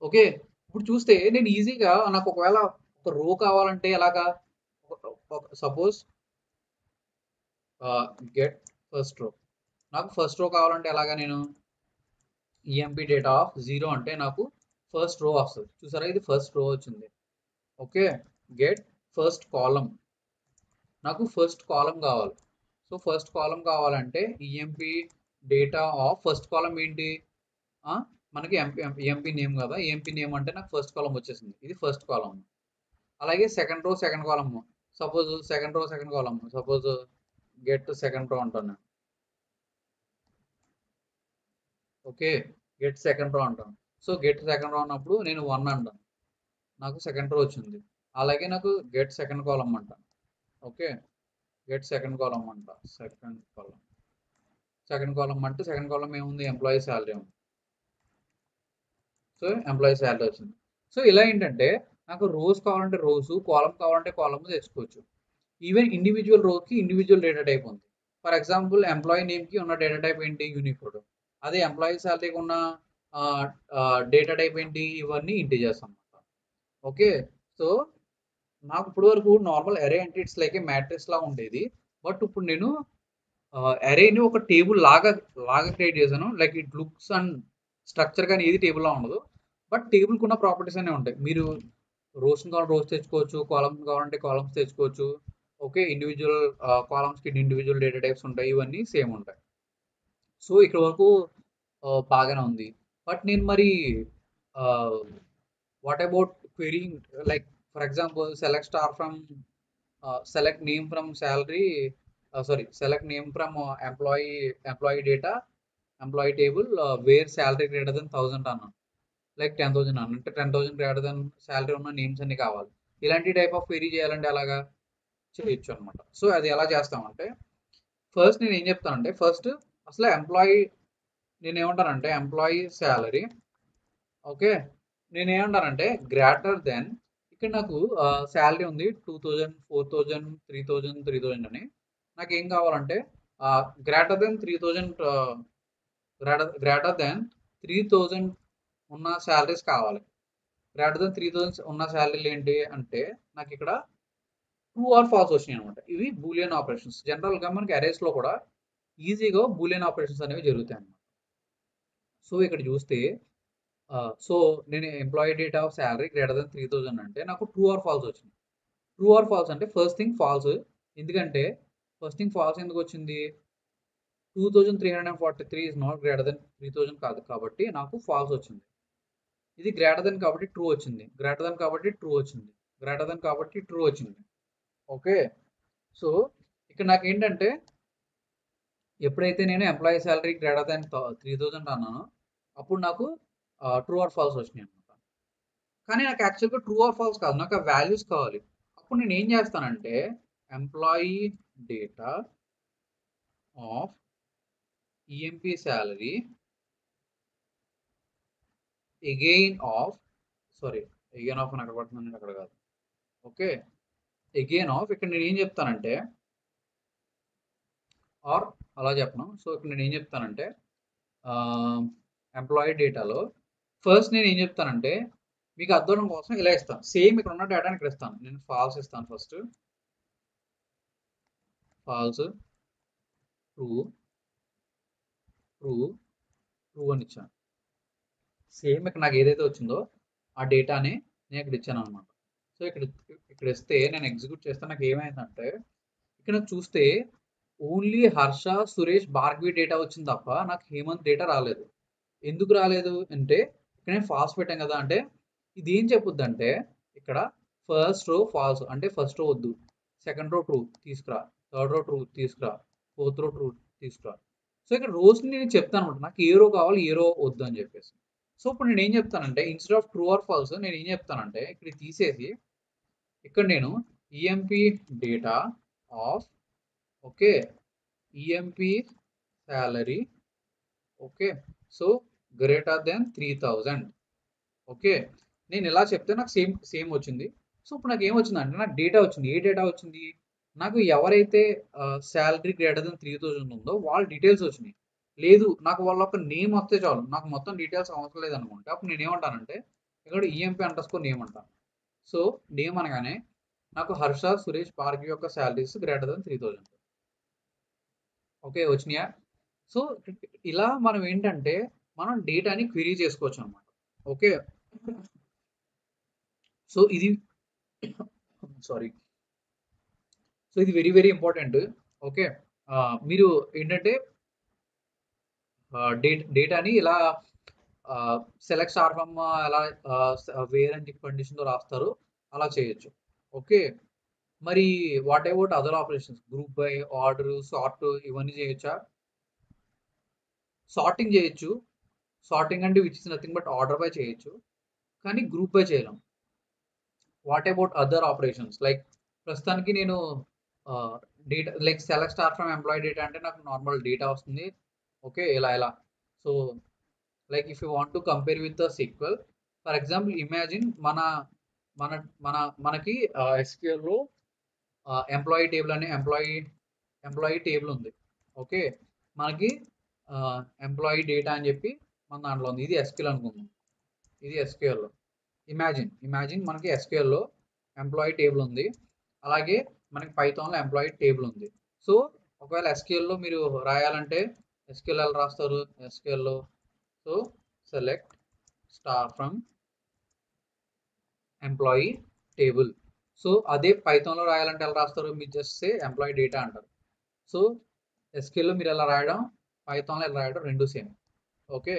ఓకే, ఇప్పుడు చూస్తే నేను ఈజీగా నాకు ఒకవేళ ఒక రో కావాలంటే ఎలాగా, సపోజ్ గెట్ ఫస్ట్ రో, నాకు ఫస్ట్ రో కావాలంటే ఎలాగా, నేను ఈఎంపి డేటా ఆఫ్ 0 అంటే నాకు ఫస్ట్ రో వస్తుంది. చూసారా, ఇది ఫస్ట్ రో వచ్చింది. ఓకే, గెట్ ఫస్ట్ కాలమ్, నాకు ఫస్ట్ కాలమ్ కావాలి. సో ఫస్ట్ కాలమ్ కావాలంటే EMP data of first column ఏంటి, మనకి ఈఎంపి నేమ్ కదా, ఈఎంపి నేమ్ అంటే నాకు ఫస్ట్ కాలమ్ వచ్చేసింది, ఇది ఫస్ట్ కాలమ్. అలాగే second row second column, suppose second column, suppose get second row అంటాను. ఓకే, గెట్ సెకండ్ రో అంటాను. సో గెట్ సెకండ్ రో అన్నప్పుడు నేను 1 అంటాను, నాకు సెకండ్ రో వచ్చింది. అలాగే నాకు గెట్ సెకండ్ కాలమ్ అంటాను. ఓకే, గెట్ సెకండ్ కాలమ్ అంట, సెకండ్ కాలమ్. సెకండ్ కాలం అంటే సెకండ్ కాలం ఏముంది, ఎంప్లాయీ శాలరీ ఉంది. సో ఎంప్లాయీ శాలరీ వచ్చింది. సో ఇలా ఏంటంటే నాకు రోస్ కావాలంటే రోజు, కాలం కావాలంటే కాలమ్ తెచ్చుకోవచ్చు. ఈవెన్ ఇండివిజువల్ రోకి ఇండివిజువల్ డేటా టైప్ ఉంది. ఫర్ ఎగ్జాంపుల్ ఎంప్లాయీ నేమ్కి ఉన్న డేటా టైప్ ఏంటి, యూనికోడ్. అదే ఎంప్లాయీ శాలరీకి ఉన్న డేటా టైప్ ఏంటి, ఇవన్నీ ఇంటిజర్స్ అన్నమాట. ఓకే. సో నాకు ఇప్పుడు వరకు నార్మల్ అరే అంటే ఇట్స్ లైక్ ఏ మ్యాట్రిక్స్ లా ఉండేది. బట్ ఇప్పుడు నేను అరేని ఒక టేబుల్ లాగా క్రియేట్ చేశాను. Like it looks and structure కానీ ఏది టేబుల్ లా ఉండదు. బట్ టేబుల్కి ఉన్న ప్రాపర్టీస్ అనే ఉంటాయి. మీరు రోస్ కావాలంటే రోస్ తెచ్చుకోవచ్చు, కాలమ్స్ కావాలంటే కాలమ్స్ తెచ్చుకోవచ్చు. ఓకే. ఇండివిజువల్ కాలమ్స్కి ఇండివిజువల్ డేటా టైప్స్ ఉంటాయి. ఇవన్నీ సేమ్ ఉంటాయి. సో ఇక్కడ వరకు బాగానే ఉంది. బట్ నేను మరి what about క్వెరీయింగ్, like for example select star from select name from salary, select name from employee data, employee table, where salary greater than 1000 అన్నాను, లైక్ 10,000 అన్న అంటే 10,000 గ్రేటర్ దెన్ శాలరీ ఉన్న నేమ్స్ అన్ని కావాలి. ఇలాంటి టైప్ ఆఫ్ క్వెరీ చేయాలంటే అలాగా చేయొచ్చు అనమాట. సో అది ఎలా చేస్తామంటే ఫస్ట్ నేను ఏం చెప్తానంటే ఫస్ట్ అసలు నేను ఏమంటానంటే ఎంప్లాయీ శాలరీ. ఓకే. నేను ఏమంటానంటే గ్రేటర్ దెన్, ఇక్కడ నాకు శాలరీ ఉంది 2000, 4000, 3000, 3000 అని. నాకు ఏం కావాలంటే గ్రేటర్ దెన్ 3000, గ్రేటర్ దెన్ 3000 ఉన్న శాలరీస్ కావాలి. గ్రేటర్ దెన్ 3000 ఉన్న శాలరీలు ఏంటి అంటే నాకు ఇక్కడ ట్రూ ఆర్ ఫాల్స్ వచ్చినాయి అనమాట. ఇవి బూలియన్ ఆపరేషన్స్. జనరల్గా మనకి అరేస్లో కూడా ఈజీగా బూలియన్ ఆపరేషన్స్ అనేవి జరుగుతాయి అన్నమాట. సో ఇక్కడ చూస్తే సో నేను employee data of salary greater than 3000 అంటే నాకు ట్రూ ఆర్ ఫాల్స్ వచ్చింది. ట్రూ ఆర్ ఫాల్స్ అంటే ఫస్ట్ థింగ్ ఫాల్స్. ఎందుకంటే ఫస్ట్ థింగ్ ఫాల్స్ ఎందుకు వచ్చింది, 2343 ఇస్ నాట్ గ్రేటర్ దెన్ 3000 కాదు కాబట్టి నాకు ఫాల్స్ వచ్చింది. ఇది గ్రేటర్ దెన్ కాబట్టి ట్రూ వచ్చింది, గ్రేటర్ దెన్ కాబట్టి ట్రూ వచ్చింది, గ్రేటర్ దెన్ కాబట్టి ట్రూ వచ్చింది. ఓకే. సో ఇక్కడ నాకు ఏంటంటే ఎప్పుడైతే నేను ఎంప్లాయీ శాలరీ గ్రేటర్ దెన్ 3000 అన్నానో అప్పుడు నాకు ట్రూ ఆర్ ఫాల్స్ వచ్చినాయి అనమాట. కానీ నాకు యాక్చువల్గా ట్రూ ఆర్ ఫాల్స్ కాదు, నాకు ఆ వాల్యూస్ కావాలి. అప్పుడు నేను ఏం చేస్తానంటే employee data of EMP salary again of again of అని అక్కడ పడుతుందండి, అక్కడ కాదు. ఓకే. అగైన్ ఆఫ్ ఇక్కడ నేను ఏం చెప్తానంటే ఆర్ అలా చెప్పను. సో ఇక్కడ నేను ఏం చెప్తానంటే ఎంప్లాయీ డేటాలో ఫస్ట్ నేను ఏం చెప్తానంటే మీకు అర్థం కోసం ఇలా ఇస్తాను. సేమ్ ఇక్కడ ఉన్న డేటాని ఇక్కడ ఇస్తాను. నేను ఫాల్స్ ఇస్తాను, first false, true, true, true అని ఇచ్చాను. సేమ్ ఇక్కడ నాకు ఏదైతే వచ్చిందో ఆ డేటాని నేను ఇక్కడ ఇచ్చాను అనమాట. సో ఇక్కడ ఇస్తే నేను ఎగ్జిక్యూట్ చేస్తే నాకు ఏమైందంటే ఇక్కడ చూస్తే ఓన్లీ హర్ష, సురేష్, భార్గవి డేటా వచ్చింది తప్ప నాకు హేమంత్ డేటా రాలేదు. ఎందుకు రాలేదు అంటే ఇక్కడ నేను ఫాల్స్ పెట్టాను కదా. అంటే ఇది ఏం చెప్పుద్ది అంటే ఇక్కడ ఫస్ట్ రో ఫాల్స్ అంటే ఫస్ట్ రో వద్దు, సెకండ్ రో ట్రూ తీసుకురా, థర్డ్ రో ట్రూ తీసుకురా, ఫోర్త్ రో ట్రూ తీసుకురా. సో ఇక్కడ రోస్ని నేను చెప్తాను అనమాట, నాకు ఏ రో కావాలి ఏ రో వద్దు అని చెప్పేసి. సో ఇప్పుడు నేను ఏం చెప్తానంటే instead of true or false నేను ఏం చెప్తానంటే ఇక్కడ తీసేసి ఇక్కడ నేను EMP data of okay EMP salary okay so greater than 3000. Okay. నేను ఇలా చెప్తే నాకు సేమ్ వచ్చింది. సో ఇప్పుడు నాకు ఏమొచ్చిందంటే నాకు డేటా వచ్చింది. ఏ డేటా వచ్చింది, నాకు ఎవరైతే శాలరీ గ్రేటర్ దెన్ 3000 ఉందో వాళ్ళ డీటెయిల్స్ వచ్చినాయి. లేదు నాకు వాళ్ళ ఒక నేమ్ వస్తే చాలు, నాకు మొత్తం డీటెయిల్స్ అవసరం లేదనుకుంటే అప్పుడు నేను ఏమంటానంటే ఇక్కడ ఈఎంపీ అండర్స్కోర్ నేమ్ అంటాను. సో నేమ్ అనగానే నాకు హర్ష, సురేష్, భార్గవి యొక్క శాలరీస్ గ్రేటర్ దెన్ 3000. ఓకే వచ్చినాయా. సో ఇలా మనం ఏంటంటే మనం డేటాని క్వెరీ చేసుకోవచ్చు అనమాట. ఓకే. సో ఇది సో ఇది వెరీ వెరీ ఇంపార్టెంట్. ఓకే. మీరు ఏంటంటే డేటాని ఇలా సెలెక్ట్ స్టార్ ఫ్రమ్ ఎలా వేర్ అండ్ కండిషన్తో రాస్తారు అలా చేయొచ్చు. ఓకే. మరి what about other operations, group by, order, sort ఇవన్నీ చేయొచ్చా? సార్టింగ్ చేయొచ్చు. సార్టింగ్ అంటే which is nothing but order by చేయొచ్చు, కానీ గ్రూప్ బై చేయలేం. What about other operations, like ప్రస్తుతానికి నేను data like select star from employee data అంటే నాకు నార్మల్ డేటా వస్తుంది, ఓకే, ఇలా so like if you want to compare with the sequel, for example imagine మన మన మన మనకి ఎస్క్యూఎల్లో ఎంప్లాయీ టేబుల్ అనే ఎంప్లాయీ టేబుల్ ఉంది. ఓకే, మనకి ఎంప్లాయీ డేటా అని చెప్పి మన దాంట్లో ఉంది. ఇది ఎస్క్యూఎల్ అనుకుందాం, ఇది ఎస్క్యూఎల్లో. ఇమాజిన్ మనకి ఎస్క్యూఎల్లో ఎంప్లాయీ టేబుల్ ఉంది, అలాగే మనకి పైథాన్లో ఎంప్లాయీ టేబుల్ ఉంది. సో ఒకవేళ ఎస్క్యూఎల్లో మీరు రాయాలంటే ఎస్క్యూఎల్ ఎలా రాస్తారు? ఎస్క్యూఎల్లో so select star from employee table. So అదే పైథాన్లో రాయాలంటే ఎలా రాస్తారు? మీరు జస్ట్ సే ఎంప్లాయీ డేటా అంటారు. సో ఎస్క్యూఎల్లో మీరు ఎలా రాయడం, పైథాన్లో ఎలా రాయడం, రెండు సేమ్. ఓకే,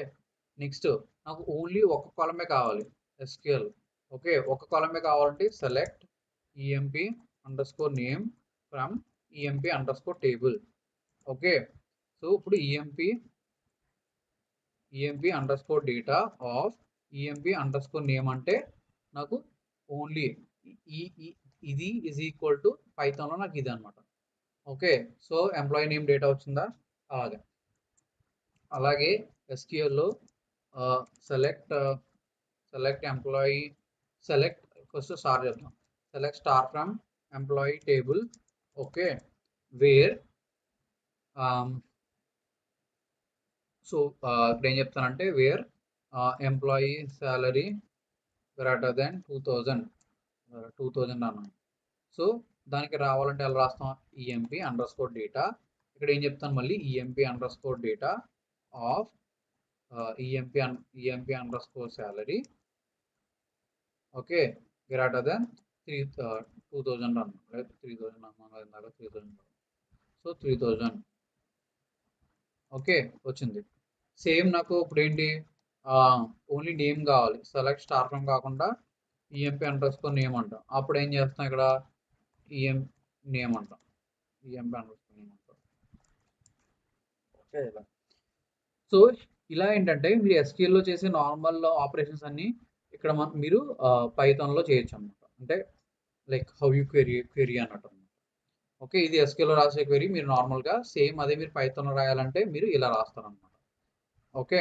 నెక్స్ట్ నాకు ఓన్లీ ఒక కాలమే కావాలి ఎస్క్యూఎల్. ఓకే, ఒక కాలమే కావాలంటే select EMP underscore name from EMP underscore table. Okay, so ఇప్పుడు EMP underscore data of EMP underscore name అంటే నాకు ఓన్లీ ఇది ఈజ్ ఈక్వల్ టు పైథాన్లో నాకు ఇది అనమాట. Okay, so employee name data వచ్చిందా? అలాగే ఎస్క్యూఎల్లో select employee select first star చేద్దాం. Select star from employee table. Okay, where so ఇక్కడ ఏం చెప్తానంటే where employee salary greater than 2000 అన్నాను. సో దానికి రావాలంటే ఎలా రాస్తాం? EMP underscore data. ఇక్కడ ఏం చెప్తాను మళ్ళీ? EMP underscore data of EMP underscore salary. Okay, greater than 2000 అన్నాను, 3000 అన్నాను ఇందాక, 3000. సో 3000. ఓకే, వచ్చింది. సేమ్ నాకు ఇప్పుడు ఏంటి, ఓన్లీ నేమ్ కావాలి. సెలెక్ట్ స్టార్ ఫ్రమ్ కాకుండా ఈఎంపీ అండర్స్కోర్ నేమ్ అంటాం. అప్పుడు ఏం చేస్తాం? ఇక్కడ నేమ్ అంటాం, ఈఎంపీ అండర్స్కోర్ నేమ్ అంటాం. ఓకే, ఇలా. సో ఇలా ఏంటంటే మీరు ఎస్క్యూఎల్లో చేసే నార్మల్ ఆపరేషన్స్ అన్ని ఇక్కడ మీరు పైథాన్లో చేయొచ్చు అనమాట. అంటే లైక్ హౌ యూ క్వెరీ అన్నట్టు. ఓకే, ఇది ఎస్క్యూఎల్లో రాసే క్వెరీ మీరు నార్మల్గా సేమ్ అదే మీరు పైథాన్లో రాయాలంటే మీరు ఇలా రాస్తారనమాట. Okay,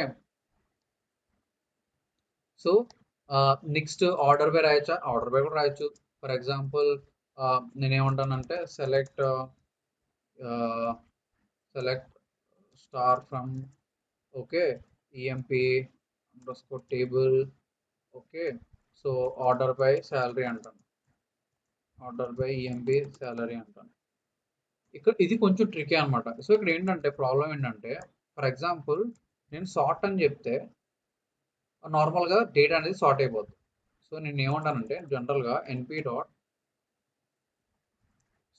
so next order by రాయచ్చా? ఆర్డర్ బై కూడా రాయొచ్చు. ఫర్ ఎగ్జాంపుల్ నేనేమంటానంటే select star from okay EMP underscore table. Okay, so order by salary అంటాను, ఆర్డర్ బై ఈఎంపీ శాలరీ అంటాను. ఇక్కడ ఇది కొంచెం ట్రికీ అనమాట. సో ఇక్కడ ఏంటంటే ప్రాబ్లం ఏంటంటే, ఫర్ ఎగ్జాంపుల్ నేను సార్ట్ అని చెప్తే నార్మల్గా డేటా అనేది సార్ట్ అయిపోతుంది. సో నేను ఏమంటానంటే జనరల్గా ఎన్పీ డాట్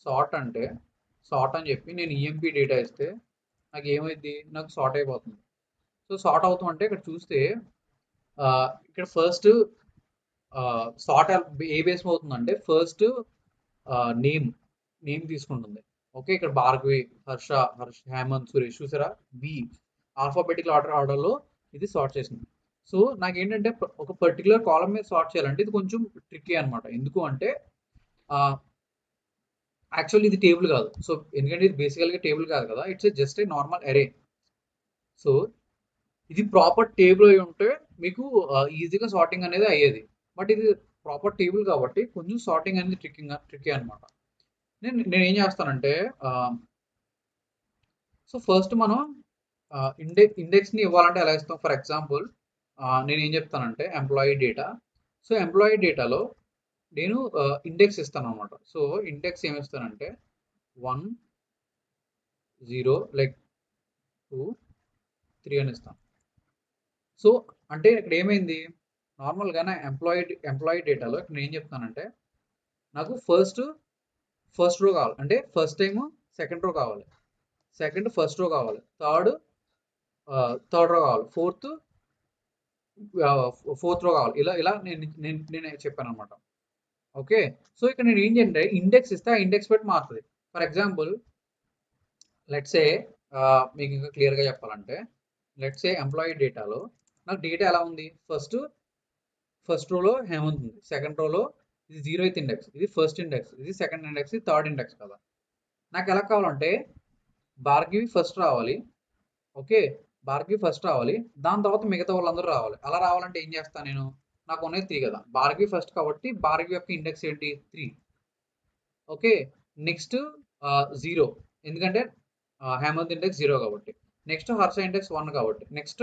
సార్ట్ అంటే సార్ట్ అని చెప్పి నేను ఈఎంపీ డేటా ఇస్తే నాకు ఏమైంది? నాకు సార్ట్ అయిపోతుంది. సో సార్ట్ అవుతామంటే ఇక్కడ చూస్తే ఇక్కడ ఫస్ట్ సార్ట్ ఏ బేస్ అవుతుందంటే ఫస్ట్ నేమ్ తీసుకుంటుంది. ఓకే, ఇక్కడ భార్గవి, హర్ష, హేమంత్, సురేష్ చూసారా? బి ఆల్ఫాబెటికల్ ఆర్డర్లో ఇది సార్ట్ చేసింది. సో నాకేంటంటే ఒక పర్టికులర్ కాలం మీద సార్ట్ చేయాలంటే ఇది కొంచెం ట్రిక్కీ అనమాట. ఎందుకు అంటే యాక్చువల్లీ ఇది టేబుల్ కాదు. సో ఎందుకంటే ఇది బేసికల్గా టేబుల్ కాదు కదా, ఇట్స్ జస్ట్ ఏ నార్మల్ అరే. సో ఇది ప్రాపర్ టేబుల్ అయి ఉంటే మీకు ఈజీగా సార్టింగ్ అనేది అయ్యేది. బట్ ఇది ప్రాపర్ టేబుల్ కాబట్టి కొంచెం సార్టింగ్ అనేది ట్రిక్కీ అనమాట. నేను ఏం చేస్తానంటే సో ఫస్ట్ మనం ఇండెక్స్ని ఇవ్వాలంటే ఎలా ఇస్తాం? ఫర్ ఎగ్జాంపుల్ నేను ఏం చెప్తానంటే ఎంప్లాయీ డేటా. సో ఎంప్లాయీ డేటాలో నేను ఇండెక్స్ ఇస్తాను అనమాట. సో ఇండెక్స్ ఏమి ఇస్తానంటే 1 0 లైక్ 2 3 అని ఇస్తాను. సో అంటే ఇక్కడ ఏమైంది? నార్మల్గానే ఎంప్లాయీ డేటాలో ఇక్కడ నేను ఏం చెప్తానంటే నాకు ఫస్ట్ రో కావాలి, అంటే ఫస్ట్ టైము సెకండ్ రో కావాలి, సెకండ్ ఫస్ట్ రో కావాలి, థర్డ్ రో కావాలి, ఫోర్త్ రో కావాలి. ఇలా నేను చెప్పాను అనమాట. ఓకే, సో ఇక్కడ నేను ఏం చేయండి ఇండెక్స్ ఇస్తే ఆ ఇండెక్స్ పెట్టి మారుతుంది. ఫర్ ఎగ్జాంపుల్ లెట్స్ ఏ మీకు ఇంకా క్లియర్గా చెప్పాలంటే లెట్స్ ఏ ఎంప్లాయీ డేటాలో నాకు డేటా ఎలా ఉంది? ఫస్ట్ రోలో హేమంత్ ఉంది, సెకండ్ రోలో ఇది 0th ఇండెక్స్, ఇది ఫస్ట్ ఇండెక్స్, ఇది సెకండ్ ఇండెక్స్, ఇది థర్డ్ ఇండెక్స్ కదా. నాకు ఎలా కావాలంటే భార్గవి ఫస్ట్ రావాలి, ఓకే. భార్గవి ఫస్ట్ రావాలి. దాని తర్వాత మిగతా వాళ్ళందరూ రావాలి. అలా రావాలంటే ఏం చేస్తాను నేను? నాకు ఉన్నది 3 కదా! భార్గవి ఫస్ట్ కాబట్టి భార్గవి యొక్క ఇండెక్స్ ఏంటి? 3. ఓకే. నెక్స్ట్ 0 ఎందుకంటే హేమంత్ ఇండెక్స్ 0 కాబట్టి. నెక్స్ట్ హర్ష ఇండెక్స్ 1 కాబట్టి. నెక్స్ట్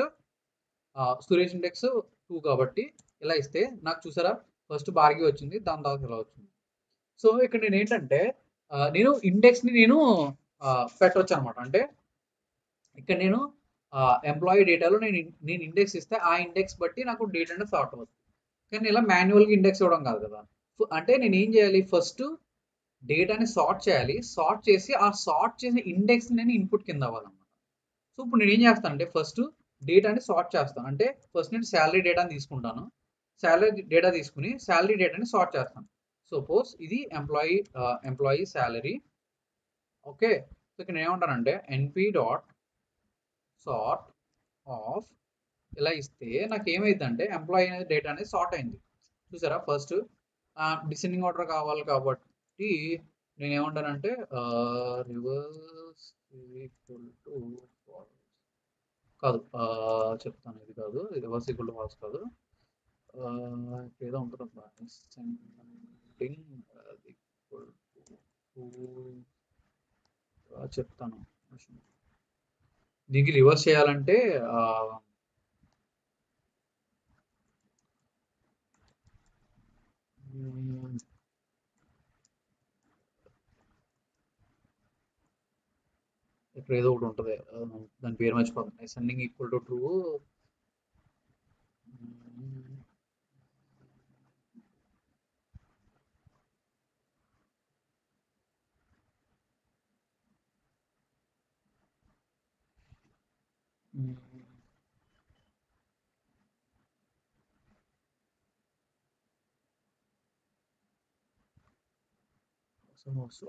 సురేష్ ఇండెక్స్ 2 కాబట్టి ఇలా ఇస్తే నాకు చూసారా ఫస్ట్ భార్గవి వచ్చింది. దాని తర్వాత ఇలా వచ్చింది. సో ఇక్కడ నేనేంటంటే నేను ఇండెక్స్‌ని నేను పెట్టొచ్చు అనమాట. అంటే ఇక్కడ నేను ఎంప్లాయీ డేటాలో నేను ఇండెక్స్ ఇస్తే ఆ ఇండెక్స్ బట్టి నాకు డేటా అనేది సార్ట్ అవుతుంది. కానీ ఇలా మాన్యువల్‌గా ఇండెక్స్ ఇవ్వడం కాదు కదా! సో అంటే నేనేం చేయాలి ఫస్ట్ డేటాని సార్ట్ చేయాలి. సార్ట్ చేసి ఆ సార్ట్ చేసిన ఇండెక్స్ నేను ఇన్పుట్ కింద అవ్వాలన్నమాట. సో ఇప్పుడు నేనేం చేస్తానంటే ఫస్ట్ డేటాని సార్ట్ చేస్తాను. అంటే ఫస్ట్ నేను సాలరీ డేటాని తీసుకుంటాను. సాలరీ డేటా తీసుకుని సాలరీ డేటాని సార్ట్ చేస్తాను. సపోజ్ ఇది ఎంప్లాయీ సాలరీ. ఓకే. సో ఇక్కడ ఏమంటానంటే ఎన్పి డాట్ సార్ట్ ఆఫ్ ఇలా ఇస్తే నాకు ఏమైందంటే ఎంప్లాయీ అనేది డేటా అనేది సార్ట్ అయింది. చూసారా ఫస్ట్ డిసెండింగ్ ఆర్డర్ కావాలి కాబట్టి నేను ఏమంటానంటే రివర్స్ ఈక్వల్ టు కాదు చెప్తాను ఇది కాదు రివర్స్ ఈక్వల్ టు ఫాల్స్ కాదు ఏదో ఉంటుంది డిసెండింగ్ ఈక్వల్ టు చెప్తాను దీనికి రివర్స్ చేయాలంటే ఇక్కడ ఏదో ఒకటి ఉంటుంది దాని పేరు మర్చిపోతుంది సెండింగ్ ఈక్వల్ టు ట్రూ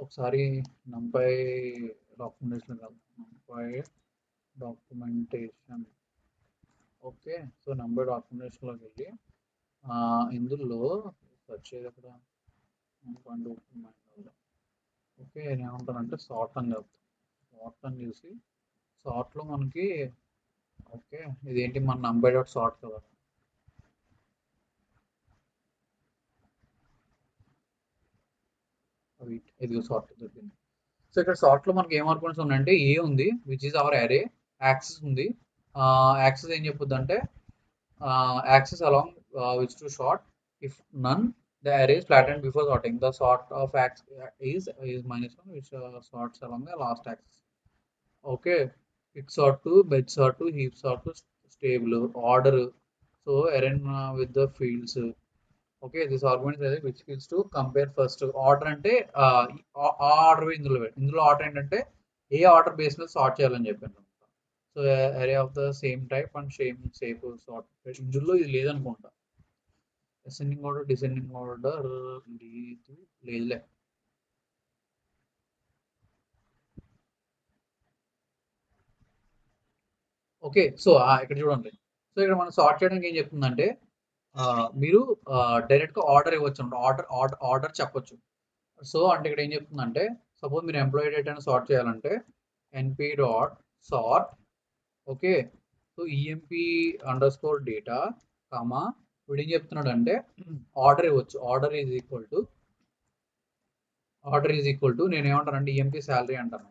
ఒకసారి నంపై డాక్యుమెంటేషన్ కాదు NumPy documentation okay so NumPy డాక్యుమెంటేషన్లోకి వెళ్ళి ఇందులో సెర్చ్ చేయదు అక్కడ ఓకే నేనేమంటానంటే సార్ట్ అని చెప్తాను సార్ట్ అని చూసి సార్ట్లో మనకి ఓకే ఇదేంటి మన నంబర్ డాట్ సార్ట్ కదా ఇది సార్ట్ దొరికింది సో ఇక్కడ సార్ట్లో మనకి ఏం ఆర్గ్యుమెంట్స్ ఉన్నాయంటే ఏ ఉంది which is our array axis ఉంది యాక్సెస్ ఏం చెప్పొద్దు అంటే axis along which to sort if none the array is flattened before sorting. The sort of is -1 which sorts along the last axis. Okay, quick sort to, bed sort to, heap sort to, stable order. So arrange with the fields. Okay, this argument is which fields to compare first. Order అంటే ఆర్డర్ ఇందులో ఆర్డర్ ఏంటంటే ఏ ఆర్డర్ బేస్ మీద సార్ట్ చేయాలని చెప్పాను. సో అరే of the same type and same sort ఇందులో ఇది లేదనుకుంటా. అసెండింగ్ ఆర్డర్ డిసెండింగ్ ఆర్డర్ లేదులే ఓకే సో ఇక్కడ చూడండి సో ఇక్కడ మనం సార్ట్ చేయడానికి ఏం చెప్తుందంటే మీరు డైరెక్ట్గా ఆర్డర్ ఇవ్వచ్చు ఆర్డర్ చెప్పొచ్చు సో అంటే ఇక్కడ ఏం చెప్తుందంటే సపోజ్ మీరు ఎంప్లాయీ డేటాను సార్ట్ చేయాలంటే ఎన్పి dot sort okay so EMP underscore data comma వీడు ఏం చెప్తున్నాడు అంటే ఆర్డర్ ఇవ్వచ్చు ఆర్డర్ ఈజ్ ఈక్వల్ టు నేను ఏమంటానంటే ఈఎంపి శాలరీ అంటాను